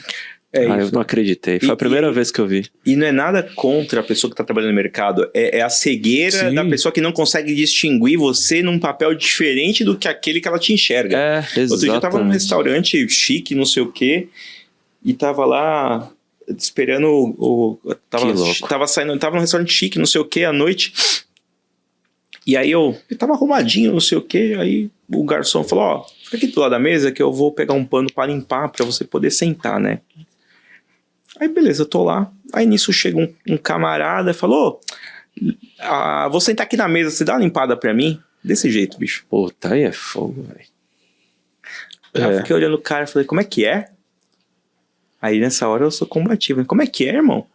Speaker 2: Eu não acreditei. Foi a primeira vez que eu vi.
Speaker 3: E não é nada contra a pessoa que está trabalhando no mercado. É a cegueira da pessoa que não consegue distinguir você num papel diferente do que aquele que ela te enxerga.
Speaker 2: Exatamente.
Speaker 3: Outro dia eu tava num restaurante chique, não sei o quê, e tava lá esperando tava num restaurante chique, não sei o quê, à noite. E aí eu tava arrumadinho, não sei o quê, aí o garçom falou, ó, fica aqui do lado da mesa que eu vou pegar um pano para limpar, para você poder sentar, né? Aí beleza, eu tô lá, aí nisso chega um camarada e falou, vou sentar aqui na mesa, você dá uma limpada pra mim? Desse jeito, bicho.
Speaker 2: Puta, aí é fogo, velho.
Speaker 3: Eu fiquei olhando o cara e falei, como é que é? Aí nessa hora eu sou combativo, como é que é, irmão?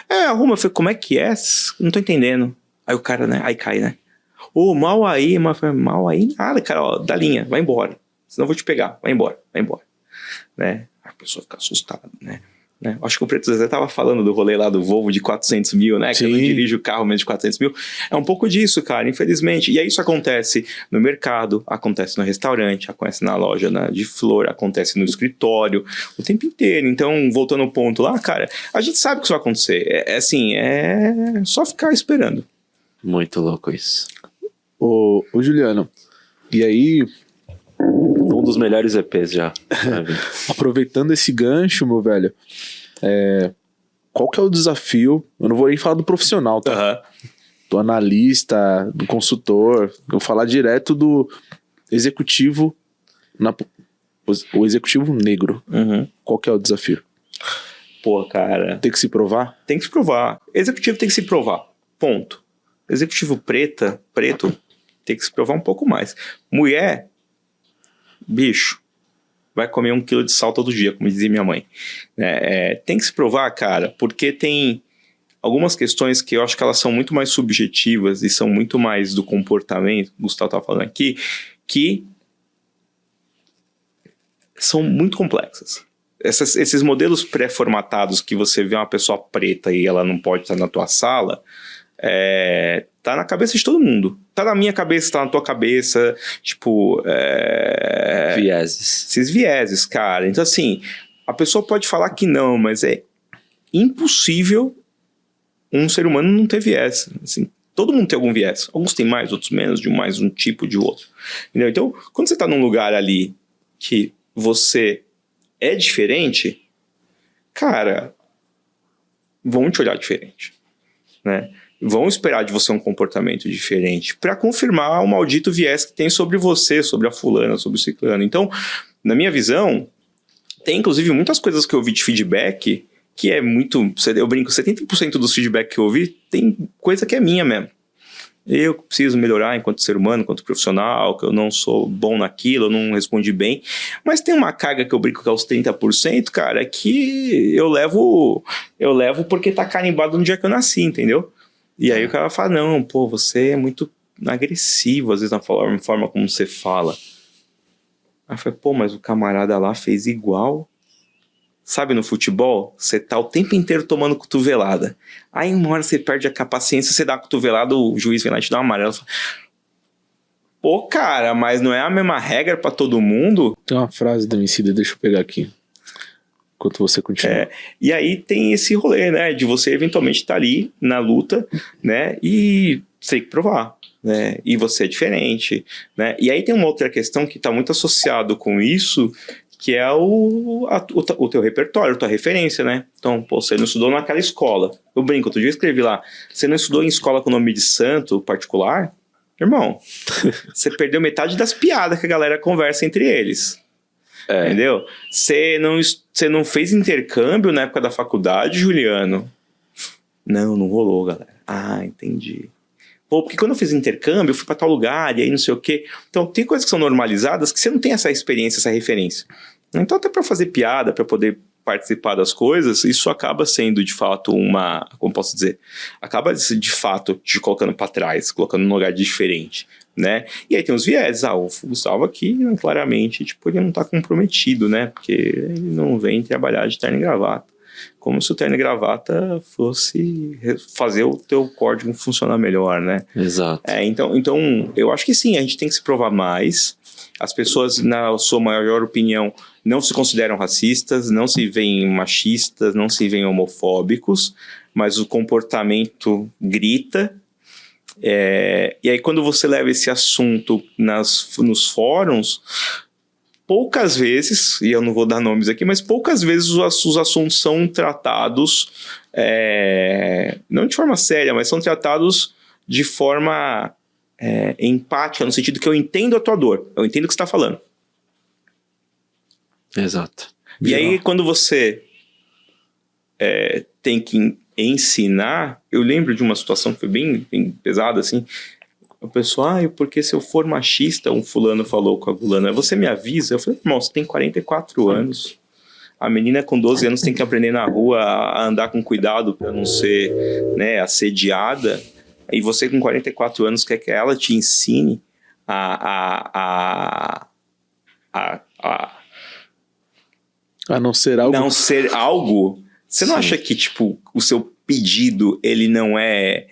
Speaker 3: Arruma, eu falei, como é que é? Não tô entendendo. Aí o cara, né? Aí cai, né? Mal aí, mas foi mal aí nada, cara, ó, dá linha, vai embora. Senão eu vou te pegar, vai embora. Né? A pessoa fica assustada, né? Acho que o Preto Zezé tava falando do rolê lá do Volvo de 400 mil, né?
Speaker 1: Sim.
Speaker 3: Que eu não dirijo o carro menos de 400 mil. É um pouco disso, cara, infelizmente. E aí isso acontece no mercado, acontece no restaurante, acontece na loja de flor, acontece no escritório, o tempo inteiro. Então, voltando ao ponto lá, cara, a gente sabe que isso vai acontecer. É só ficar esperando.
Speaker 2: Muito louco isso.
Speaker 1: Ô Juliano, e aí,
Speaker 2: Um dos melhores EPs já.
Speaker 1: aproveitando esse gancho, meu velho, qual que é o desafio? Eu não vou nem falar do profissional, tá? Do analista, do consultor, eu vou falar direto do executivo, o executivo negro. Qual que é o desafio?
Speaker 3: Pô, cara...
Speaker 1: Tem que se provar?
Speaker 3: Tem que se provar. Executivo tem que se provar. Ponto. Executivo preto, tem que se provar um pouco mais. Mulher, bicho, vai comer 1 quilo de sal todo dia, como dizia minha mãe. Tem que se provar, cara, porque tem algumas questões que eu acho que elas são muito mais subjetivas e são muito mais do comportamento, o Gustavo estava falando aqui, que são muito complexas. Esses modelos pré-formatados que você vê uma pessoa preta e ela não pode estar na tua sala... tá na cabeça de todo mundo. Tá na minha cabeça, tá na tua cabeça. Tipo...
Speaker 2: Vieses.
Speaker 3: Esses vieses, cara. Então, assim, a pessoa pode falar que não, mas é impossível um ser humano não ter viés. Assim, todo mundo tem algum viés. Alguns têm mais, outros menos, de mais um tipo, de outro. Entendeu? Então, quando você tá num lugar ali que você é diferente, cara, vão te olhar diferente, né? Vão esperar de você um comportamento diferente para confirmar o maldito viés que tem sobre você, sobre a fulana, sobre o ciclano. Então, na minha visão, tem inclusive muitas coisas que eu ouvi de feedback que é muito... Eu brinco, 70% dos feedback que eu ouvi tem coisa que é minha mesmo. Eu preciso melhorar enquanto ser humano, enquanto profissional, que eu não sou bom naquilo, eu não respondi bem. Mas tem uma carga que eu brinco que é os 30%, cara, que eu levo porque tá carimbado no dia que eu nasci, entendeu? E aí o cara fala, não, pô, você é muito agressivo, às vezes, na forma como você fala. Aí eu falei, pô, mas o camarada lá fez igual, sabe, no futebol, você tá o tempo inteiro tomando cotovelada. Aí uma hora você perde a paciência, você dá uma cotovelada, o juiz vem lá e te dá uma amarela. Pô, cara, mas não é a mesma regra pra todo mundo?
Speaker 1: Tem uma frase do Emicida, deixa eu pegar aqui. Enquanto você continua.
Speaker 3: E aí tem esse rolê, né? De você eventualmente estar ali na luta, né? E você tem que provar, né? E você é diferente, né? E aí tem uma outra questão que está muito associado com isso, que é o teu repertório, a tua referência, né? Então, pô, você não estudou naquela escola. Eu brinco, outro dia eu escrevi lá, você não estudou em escola com nome de santo particular? Irmão, você perdeu metade das piadas que a galera conversa entre eles. Entendeu? Você não fez intercâmbio na época da faculdade, Juliano? Não rolou, galera. Ah, entendi. Pô, porque quando eu fiz intercâmbio, eu fui pra tal lugar, e aí não sei o quê. Então, tem coisas que são normalizadas que você não tem essa experiência, essa referência. Então, até pra fazer piada, pra poder participar das coisas, isso acaba sendo, de fato, como posso dizer? Acaba, de fato, te colocando pra trás, colocando num lugar diferente, né? E aí tem os viés. O Gustavo aqui, claramente, tipo, ele não tá comprometido, né? Porque ele não vem trabalhar de terno e gravata. Como se o terno e gravata fosse fazer o teu código funcionar melhor, né?
Speaker 2: Exato.
Speaker 3: Então, eu acho que sim, a gente tem que se provar mais. As pessoas, na sua maior opinião, não se consideram racistas, não se veem machistas, não se veem homofóbicos, mas o comportamento grita. E aí, quando você leva esse assunto nos fóruns, poucas vezes, e eu não vou dar nomes aqui, mas poucas vezes os assuntos são tratados, não de forma séria, mas são tratados de forma empática, no sentido que eu entendo a tua dor, eu entendo o que você está falando.
Speaker 2: Exato.
Speaker 3: E aí, quando você tem que ensinar, eu lembro de uma situação que foi bem, bem pesada, assim, a pessoa, porque se eu for machista, um fulano falou com a fulana, você me avisa? Eu falei, irmão, você tem 44 anos, a menina com 12 anos tem que aprender na rua a andar com cuidado para não ser, né, assediada, e você com 44 anos quer que ela te ensine a
Speaker 1: não ser algo.
Speaker 3: Não ser algo. Você não acha que, tipo, o seu pedido, ele não é,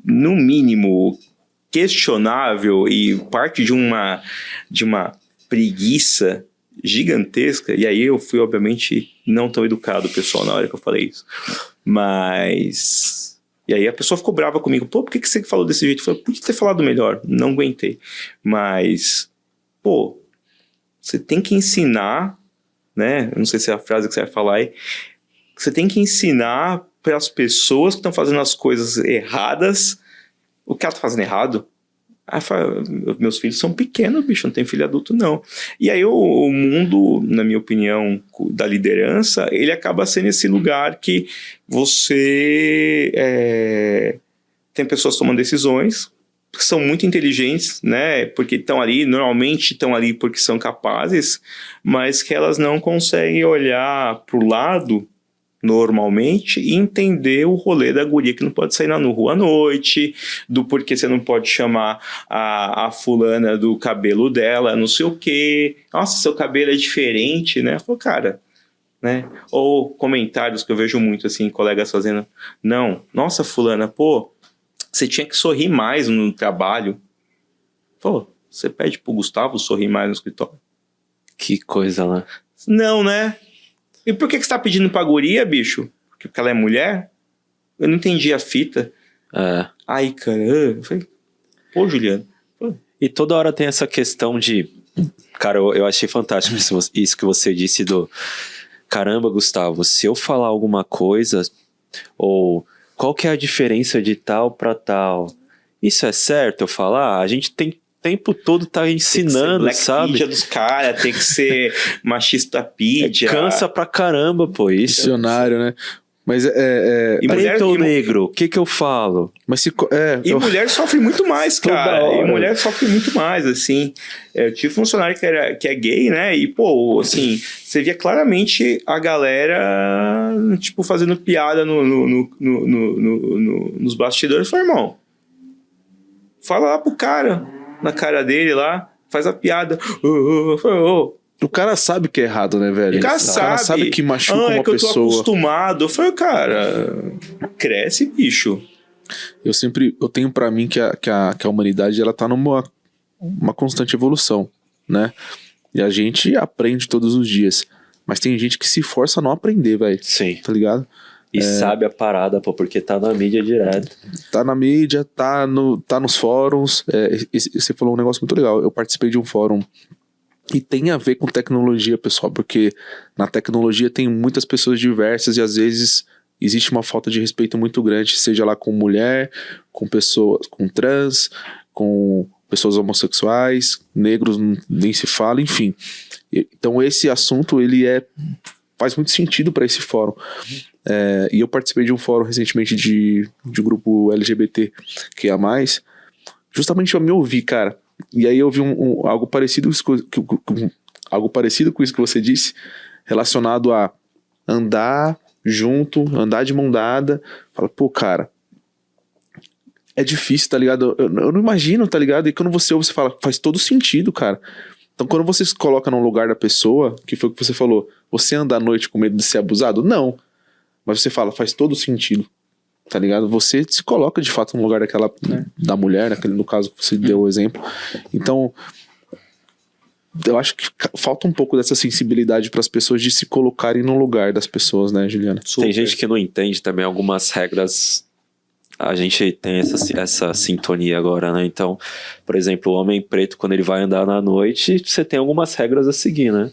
Speaker 3: no mínimo, questionável e parte de uma preguiça gigantesca? E aí eu fui, obviamente, não tão educado, pessoal, na hora que eu falei isso. Mas... E aí a pessoa ficou brava comigo. Pô, por que você falou desse jeito? Eu falei, podia ter falado melhor. Não aguentei. Mas, pô, você tem que ensinar, né? Eu não sei se é a frase que você vai falar aí. Você tem que ensinar para as pessoas que estão fazendo as coisas erradas o que ela está fazendo errado. Aí fala, meus filhos são pequenos, bicho, não tem filho adulto, não. E aí o mundo, na minha opinião, da liderança, ele acaba sendo esse lugar que você tem pessoas tomando decisões que são muito inteligentes, né? Porque estão ali, normalmente estão ali porque são capazes, mas que elas não conseguem olhar para o lado normalmente e entender o rolê da guria que não pode sair na rua à noite, do porquê você não pode chamar a fulana do cabelo dela, não sei o quê. Nossa, seu cabelo é diferente, né? Eu falo, cara, né? Ou comentários que eu vejo muito assim, colegas fazendo, não, nossa fulana, pô, você tinha que sorrir mais no trabalho. Pô, você pede pro Gustavo sorrir mais no escritório?
Speaker 2: Que coisa lá.
Speaker 3: Não, né? E por que você tá pedindo pra guria, bicho? Porque ela é mulher? Eu não entendi a fita. Aí, cara, eu falei, pô, Juliano. Pô.
Speaker 2: E toda hora tem essa questão de... Cara, eu achei fantástico isso que você disse do... Caramba, Gustavo, se eu falar alguma coisa, ou qual que é a diferença de tal pra tal? Isso é certo eu falar? A gente tem tempo todo tá ensinando,
Speaker 3: tem que ser
Speaker 2: sabe?
Speaker 3: Black dos caras, tem que ser machista pídia.
Speaker 2: Cansa pra caramba, pô, isso.
Speaker 1: Missionário, né? Mas
Speaker 3: E
Speaker 2: preto ou negro, o que eu falo?
Speaker 1: Mas se...
Speaker 3: mulher sofre muito mais, cara. E mulher sofre muito mais, assim. Eu tive um funcionário que é gay, né? E, pô, assim, você via claramente a galera, tipo, fazendo piada nos bastidores. Eu falei, irmão, fala lá pro cara, na cara dele lá, faz a piada. Eu falei,
Speaker 1: O cara sabe que é errado, né, velho?
Speaker 3: O cara sabe
Speaker 1: que machuca
Speaker 3: é
Speaker 1: uma
Speaker 3: que
Speaker 1: pessoa.
Speaker 3: Eu tô acostumado. Eu falei, cara, cresce, bicho.
Speaker 1: Eu tenho pra mim que a humanidade, ela tá numa constante evolução, né? E a gente aprende todos os dias. Mas tem gente que se força a não aprender, velho.
Speaker 2: Sim.
Speaker 1: Tá ligado?
Speaker 2: E sabe a parada, pô, porque tá na mídia direto.
Speaker 1: Tá na mídia, tá nos fóruns. Você falou um negócio muito legal. Eu participei de um fórum e tem a ver com tecnologia, pessoal, porque na tecnologia tem muitas pessoas diversas e às vezes existe uma falta de respeito muito grande, seja lá com mulher, com pessoas, com trans, com pessoas homossexuais, negros nem se fala, enfim. Então esse assunto, ele faz muito sentido para esse fórum. E eu participei de um fórum recentemente de um grupo LGBT que é a mais, justamente pra me ouvir, cara. E aí eu vi algo parecido com isso que você disse, relacionado a andar junto, andar de mão dada. Fala, pô, cara, é difícil, tá ligado? Eu não imagino, tá ligado? E quando você ouve, você fala, faz todo sentido, cara. Então quando você se coloca no lugar da pessoa, que foi o que você falou, você anda à noite com medo de ser abusado? Não. Mas você fala, faz todo sentido, tá ligado? Você se coloca de fato no lugar da mulher, no caso que você deu o exemplo. Então, eu acho que falta um pouco dessa sensibilidade para as pessoas de se colocarem no lugar das pessoas, né, Juliana?
Speaker 2: Tem gente que não entende também algumas regras. A gente tem essa sintonia agora, né? Então, por exemplo, o homem preto, quando ele vai andar na noite, você tem algumas regras a seguir, né?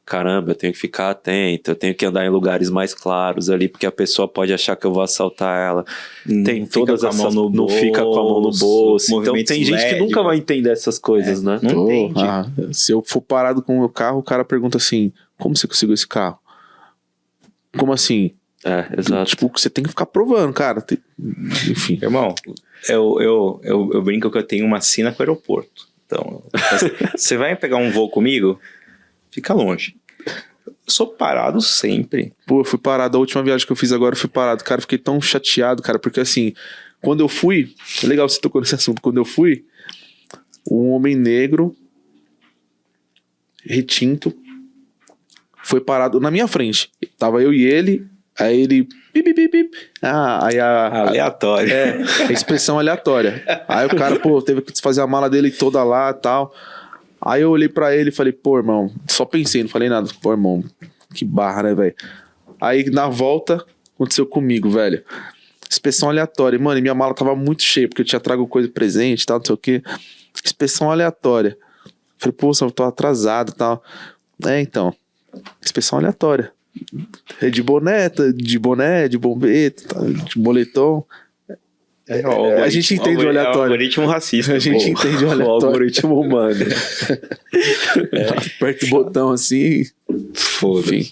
Speaker 2: Caramba, eu tenho que ficar atento, eu tenho que andar em lugares mais claros ali, porque a pessoa pode achar que eu vou assaltar ela. Tem todas essas... Não fica com a mão no bolso. Então tem gente que nunca vai entender essas coisas, né?
Speaker 3: Não entende.
Speaker 1: Se eu for parado com o meu carro, o cara pergunta assim, como você conseguiu esse carro? Como assim?
Speaker 2: Exato.
Speaker 1: Tipo, você tem que ficar provando, cara. Enfim.
Speaker 3: Irmão, eu brinco que eu tenho uma sina com o aeroporto. Então, você vai pegar um voo comigo? Fica longe. Eu sou parado sempre.
Speaker 1: Pô, eu fui parado. A última viagem que eu fiz agora, eu fui parado. Cara, eu fiquei tão chateado, cara. Porque assim, quando eu fui... É legal você tocou nesse assunto. Quando eu fui, um homem negro, retinto, foi parado na minha frente. Tava eu e ele... Aí ele... Bip, bip, bip. Aí
Speaker 3: aleatório.
Speaker 1: A expressão aleatória. Aí o cara, pô, teve que desfazer a mala dele toda lá e tal... Aí eu olhei pra ele e falei, pô, irmão, só pensei, não falei nada. Pô, irmão, que barra, né, velho? Aí na volta, aconteceu comigo, velho. Inspeção aleatória. Mano, e minha mala tava muito cheia, porque eu tinha trago coisa presente e tal, não sei o quê. Inspeção aleatória. Falei, pô, eu tô atrasado e tal. Então, inspeção aleatória. De boné, de bombeta, de moletom. A gente entende o aleatório.
Speaker 3: É o algoritmo racista.
Speaker 1: A gente entende o aleatório.
Speaker 2: O algoritmo humano.
Speaker 1: Aperta o botão assim.
Speaker 3: Foda-se.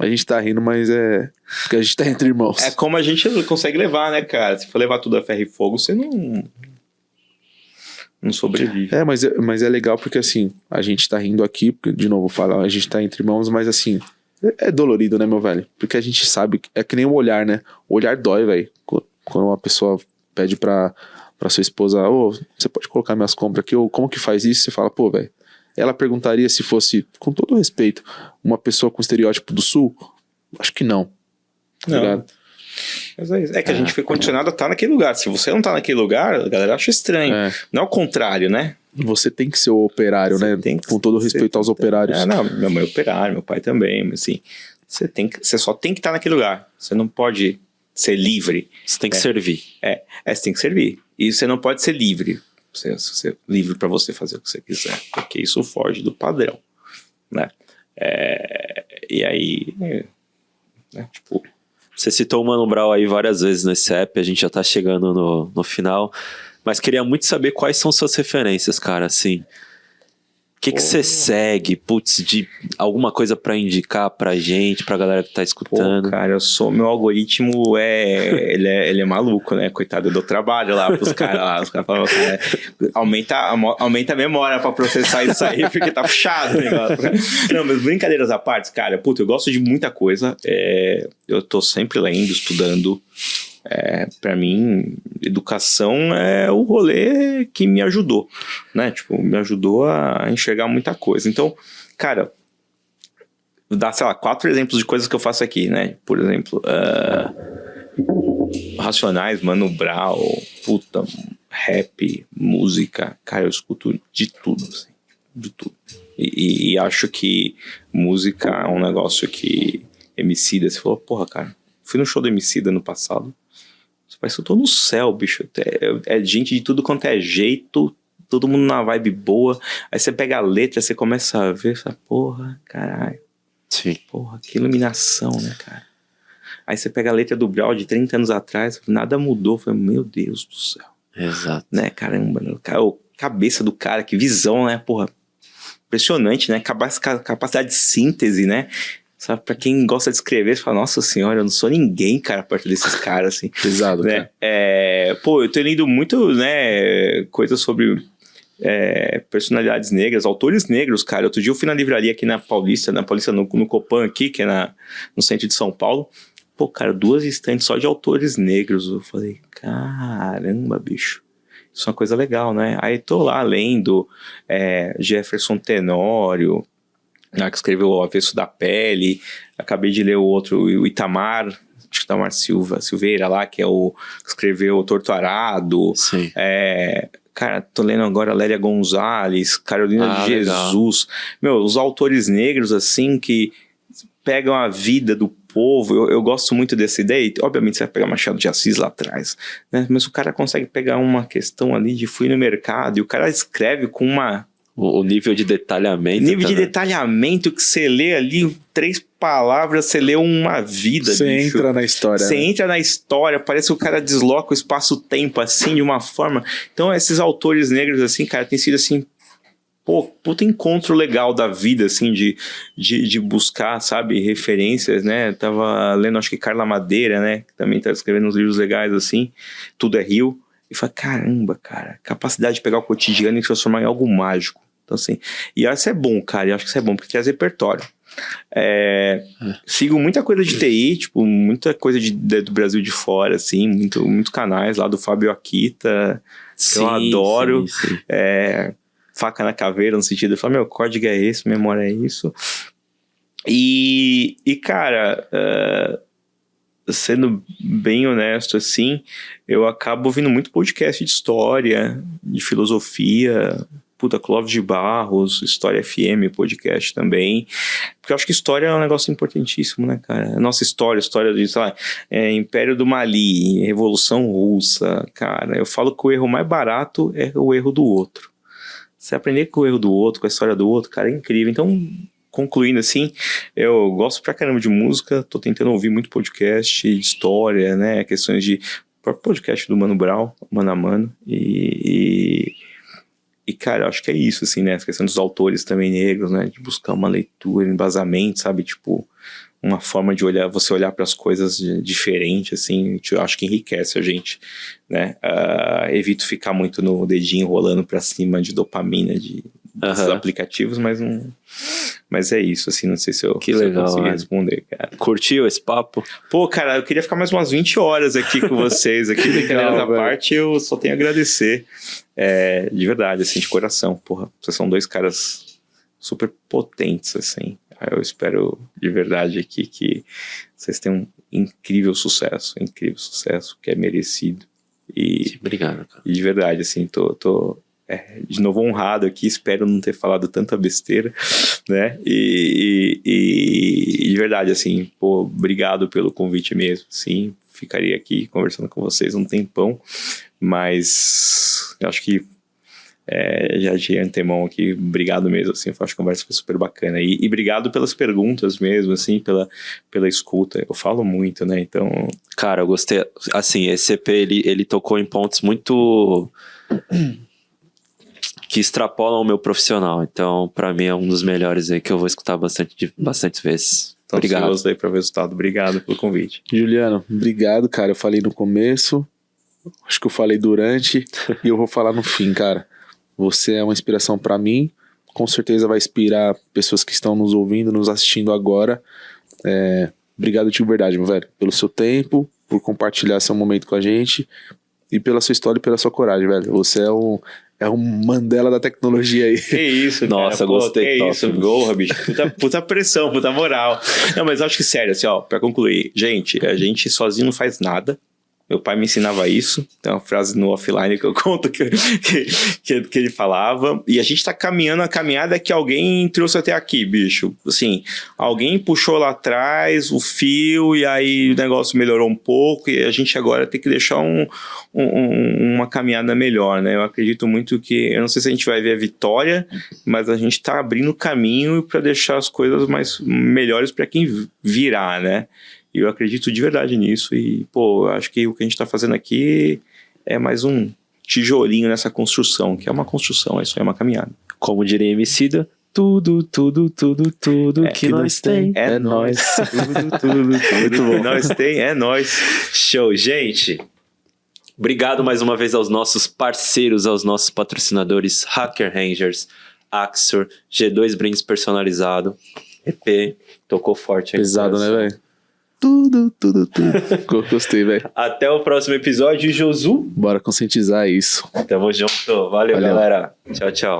Speaker 1: A gente tá rindo, mas é porque a gente tá entre irmãos.
Speaker 3: É como a gente consegue levar, né, cara? Se for levar tudo a ferro e fogo, você não sobrevive.
Speaker 1: Mas é legal porque assim, a gente tá rindo aqui, porque, de novo, a gente tá entre irmãos, mas assim, é dolorido, né, meu velho? Porque a gente sabe, é que nem o olhar, né? O olhar dói, velho. Quando uma pessoa pede pra sua esposa, você pode colocar minhas compras aqui, ou como que faz isso? Você fala, pô, velho. Ela perguntaria se fosse, com todo respeito, uma pessoa com estereótipo do sul? Acho que não. Tá ligado?
Speaker 3: É que a gente foi condicionado a estar naquele lugar. Se você não tá naquele lugar, a galera acha estranho. Não é o contrário, né?
Speaker 1: Você tem que ser o operário, né? Com todo respeito aos operários.
Speaker 3: Não, minha mãe é operário, meu pai também, mas assim, você só tem que estar naquele lugar. Você não pode ser livre.
Speaker 2: Você tem que servir.
Speaker 3: Você tem que servir. E você não pode ser livre. Você ser livre para você fazer o que você quiser. Porque isso foge do padrão, né? E aí... tipo...
Speaker 2: Você citou o Mano Brown aí várias vezes nesse app. A gente já tá chegando no final. Mas queria muito saber quais são suas referências, cara, assim... O que você segue, de alguma coisa pra indicar pra gente, pra galera que tá escutando?
Speaker 3: Pô, cara, meu algoritmo ele é maluco, né? Coitado, eu dou trabalho lá pros caras lá. Os caras falam, aumenta a memória pra processar isso aí, porque tá puxado o negócio. Não, mas brincadeiras à parte, cara, eu gosto de muita coisa. Eu tô sempre lendo, estudando. Pra mim, educação é o rolê que me ajudou, né? Tipo, me ajudou a enxergar muita coisa. Então, cara, dar, sei lá, 4 exemplos de coisas que eu faço aqui, né? Por exemplo, Racionais, Mano Brown, puta, rap, música, cara, eu escuto de tudo, assim, de tudo. E acho que música é um negócio que Emicida, você falou, porra, cara, fui no show do Emicida no passado, parece que eu tô no céu, bicho, é gente de tudo quanto é jeito, todo mundo na vibe boa, aí você pega a letra, você começa a ver, você fala, porra, caralho,
Speaker 2: Sim.
Speaker 3: porra, que iluminação, né, cara? Aí você pega a letra do Brau de 30 anos atrás, nada mudou, foi meu Deus do céu.
Speaker 2: Exato.
Speaker 3: Né, caramba, né? Cabeça do cara, que visão, né, porra, impressionante, né, capacidade de síntese, né, sabe, pra quem gosta de escrever, você fala, nossa senhora, eu não sou ninguém, cara, perto desses caras, assim.
Speaker 1: Pesado,
Speaker 3: né?
Speaker 1: cara.
Speaker 3: Pô, eu tenho lido muito, né, coisas sobre personalidades negras, autores negros, cara. Outro dia eu fui na livraria aqui na Paulista no Copan aqui, que é no centro de São Paulo. Pô, cara, 2 estantes só de autores negros. Eu falei, caramba, bicho. Isso é uma coisa legal, né? Aí tô lá lendo Jefferson Tenório, que escreveu O Avesso da Pele. Acabei de ler o outro, o Itamar, acho que Itamar Silveira lá, que escreveu O Torto Arado.
Speaker 2: Sim.
Speaker 3: Cara, tô lendo agora Lélia Gonzalez, Carolina de Jesus. Meu, os autores negros, assim, que pegam a vida do povo. Eu gosto muito dessa ideia. Obviamente você vai pegar Machado de Assis lá atrás, né? Mas o cara consegue pegar uma questão ali de fui no mercado e o cara escreve com
Speaker 2: o nível de detalhamento.
Speaker 3: Detalhamento que você lê ali 3 palavras, você lê uma vida,
Speaker 1: Você
Speaker 3: bicho.
Speaker 1: entra na história.
Speaker 3: Você entra na história, parece que o cara desloca o espaço-tempo, assim, de uma forma. Então, esses autores negros, assim, cara, tem sido, assim, puta encontro legal da vida, assim, de buscar, sabe, referências, né? Tava lendo, acho que Carla Madeira, né? Que também tá escrevendo uns livros legais, assim. Tudo é Rio. E fala, caramba, cara, capacidade de pegar o cotidiano e transformar em algo mágico. Então, assim, e isso é bom, cara, eu acho que isso é bom, porque traz repertório. Sigo muita coisa de TI, tipo, muita coisa do Brasil de fora, assim, muito canais lá do Fábio Akita, que eu adoro.
Speaker 2: Sim.
Speaker 3: Faca na caveira, no sentido de falar, meu, código é esse, memória é isso. E cara, sendo bem honesto, assim, eu acabo ouvindo muito podcast de história, de filosofia, Clóvis de Barros, História FM, podcast também, porque eu acho que história é um negócio importantíssimo, né, cara? A nossa história de, sei lá, Império do Mali, Revolução Russa, cara, eu falo que o erro mais barato é o erro do outro. Você aprender com o erro do outro, com a história do outro, cara, é incrível. Então, concluindo assim, eu gosto pra caramba de música, tô tentando ouvir muito podcast de história, né, questões de podcast do Mano Brown, Mano a Mano, e cara, eu acho que é isso, assim, né, a questão dos autores também negros, né, de buscar uma leitura, embasamento, sabe, tipo, uma forma de você olhar para as coisas diferente, assim, eu acho que enriquece a gente, né, evito ficar muito no dedinho rolando para cima de dopamina desses aplicativos, mas é isso, assim, não sei se eu consegui responder, cara.
Speaker 2: Curtiu esse papo?
Speaker 3: Pô, cara, eu queria ficar mais umas 20 horas aqui com vocês, aqui, brincadeiras à parte, eu só tenho a agradecer, de verdade, assim, de coração, porra, vocês são 2 caras super potentes, assim, eu espero de verdade aqui que vocês tenham um incrível sucesso, que é merecido.
Speaker 2: Obrigado, cara.
Speaker 3: E de verdade, assim, tô de novo honrado aqui, espero não ter falado tanta besteira, né? E de verdade, assim, pô, obrigado pelo convite mesmo, sim, ficaria aqui conversando com vocês um tempão, mas eu acho que já de antemão aqui, obrigado mesmo, assim, eu acho que a conversa foi super bacana, e obrigado pelas perguntas mesmo, assim, pela escuta, eu falo muito, né, então...
Speaker 2: Cara, eu gostei, assim, esse EP, ele tocou em pontos muito... que extrapolam o meu profissional, então, pra mim, é um dos melhores aí, que eu vou escutar bastante vezes.
Speaker 3: Então,
Speaker 2: obrigado.
Speaker 3: Aí para o resultado, obrigado pelo convite.
Speaker 1: Juliano, obrigado, cara, eu falei no começo, acho que eu falei durante, e eu vou falar no fim, cara. Você é uma inspiração pra mim, com certeza vai inspirar pessoas que estão nos ouvindo, nos assistindo agora. Obrigado de verdade, meu velho, pelo seu tempo, por compartilhar seu momento com a gente e pela sua história e pela sua coragem, velho. Você É um Mandela da tecnologia aí.
Speaker 3: Que isso, cara.
Speaker 2: Nossa, gostei,
Speaker 3: Que
Speaker 2: top.
Speaker 3: isso, porra, bicho. Puta pressão, puta moral. Não, mas eu acho que sério, assim, ó, pra concluir. Gente, a gente sozinho não faz nada. Meu pai me ensinava isso. Tem uma frase no offline que eu conto que ele falava. E a gente tá caminhando a caminhada que alguém trouxe até aqui, bicho. Assim, alguém puxou lá atrás o fio e aí o negócio melhorou um pouco e a gente agora tem que deixar uma caminhada melhor, né? Eu acredito muito que... Eu não sei se a gente vai ver a vitória, mas a gente tá abrindo caminho para deixar as coisas melhores para quem virá, né? E eu acredito de verdade nisso e, pô, eu acho que o que a gente tá fazendo aqui é mais um tijolinho nessa construção, que é uma construção, isso aí é uma caminhada.
Speaker 2: Como diria Emicida, tudo que nós tem é nós.
Speaker 3: Tudo.
Speaker 2: Muito bom.
Speaker 3: Que nós tem é nós.
Speaker 2: Show, gente. Obrigado mais uma vez aos nossos parceiros, aos nossos patrocinadores, Hacker Rangers, Axor, G2 Brindes Personalizado, EP, tocou forte aí.
Speaker 1: Pesado, né, velho? Tudo. Gostei, velho.
Speaker 2: Até o próximo episódio, Josu.
Speaker 1: Bora conscientizar isso.
Speaker 2: Tamo junto. Valeu, galera. Tchau, tchau.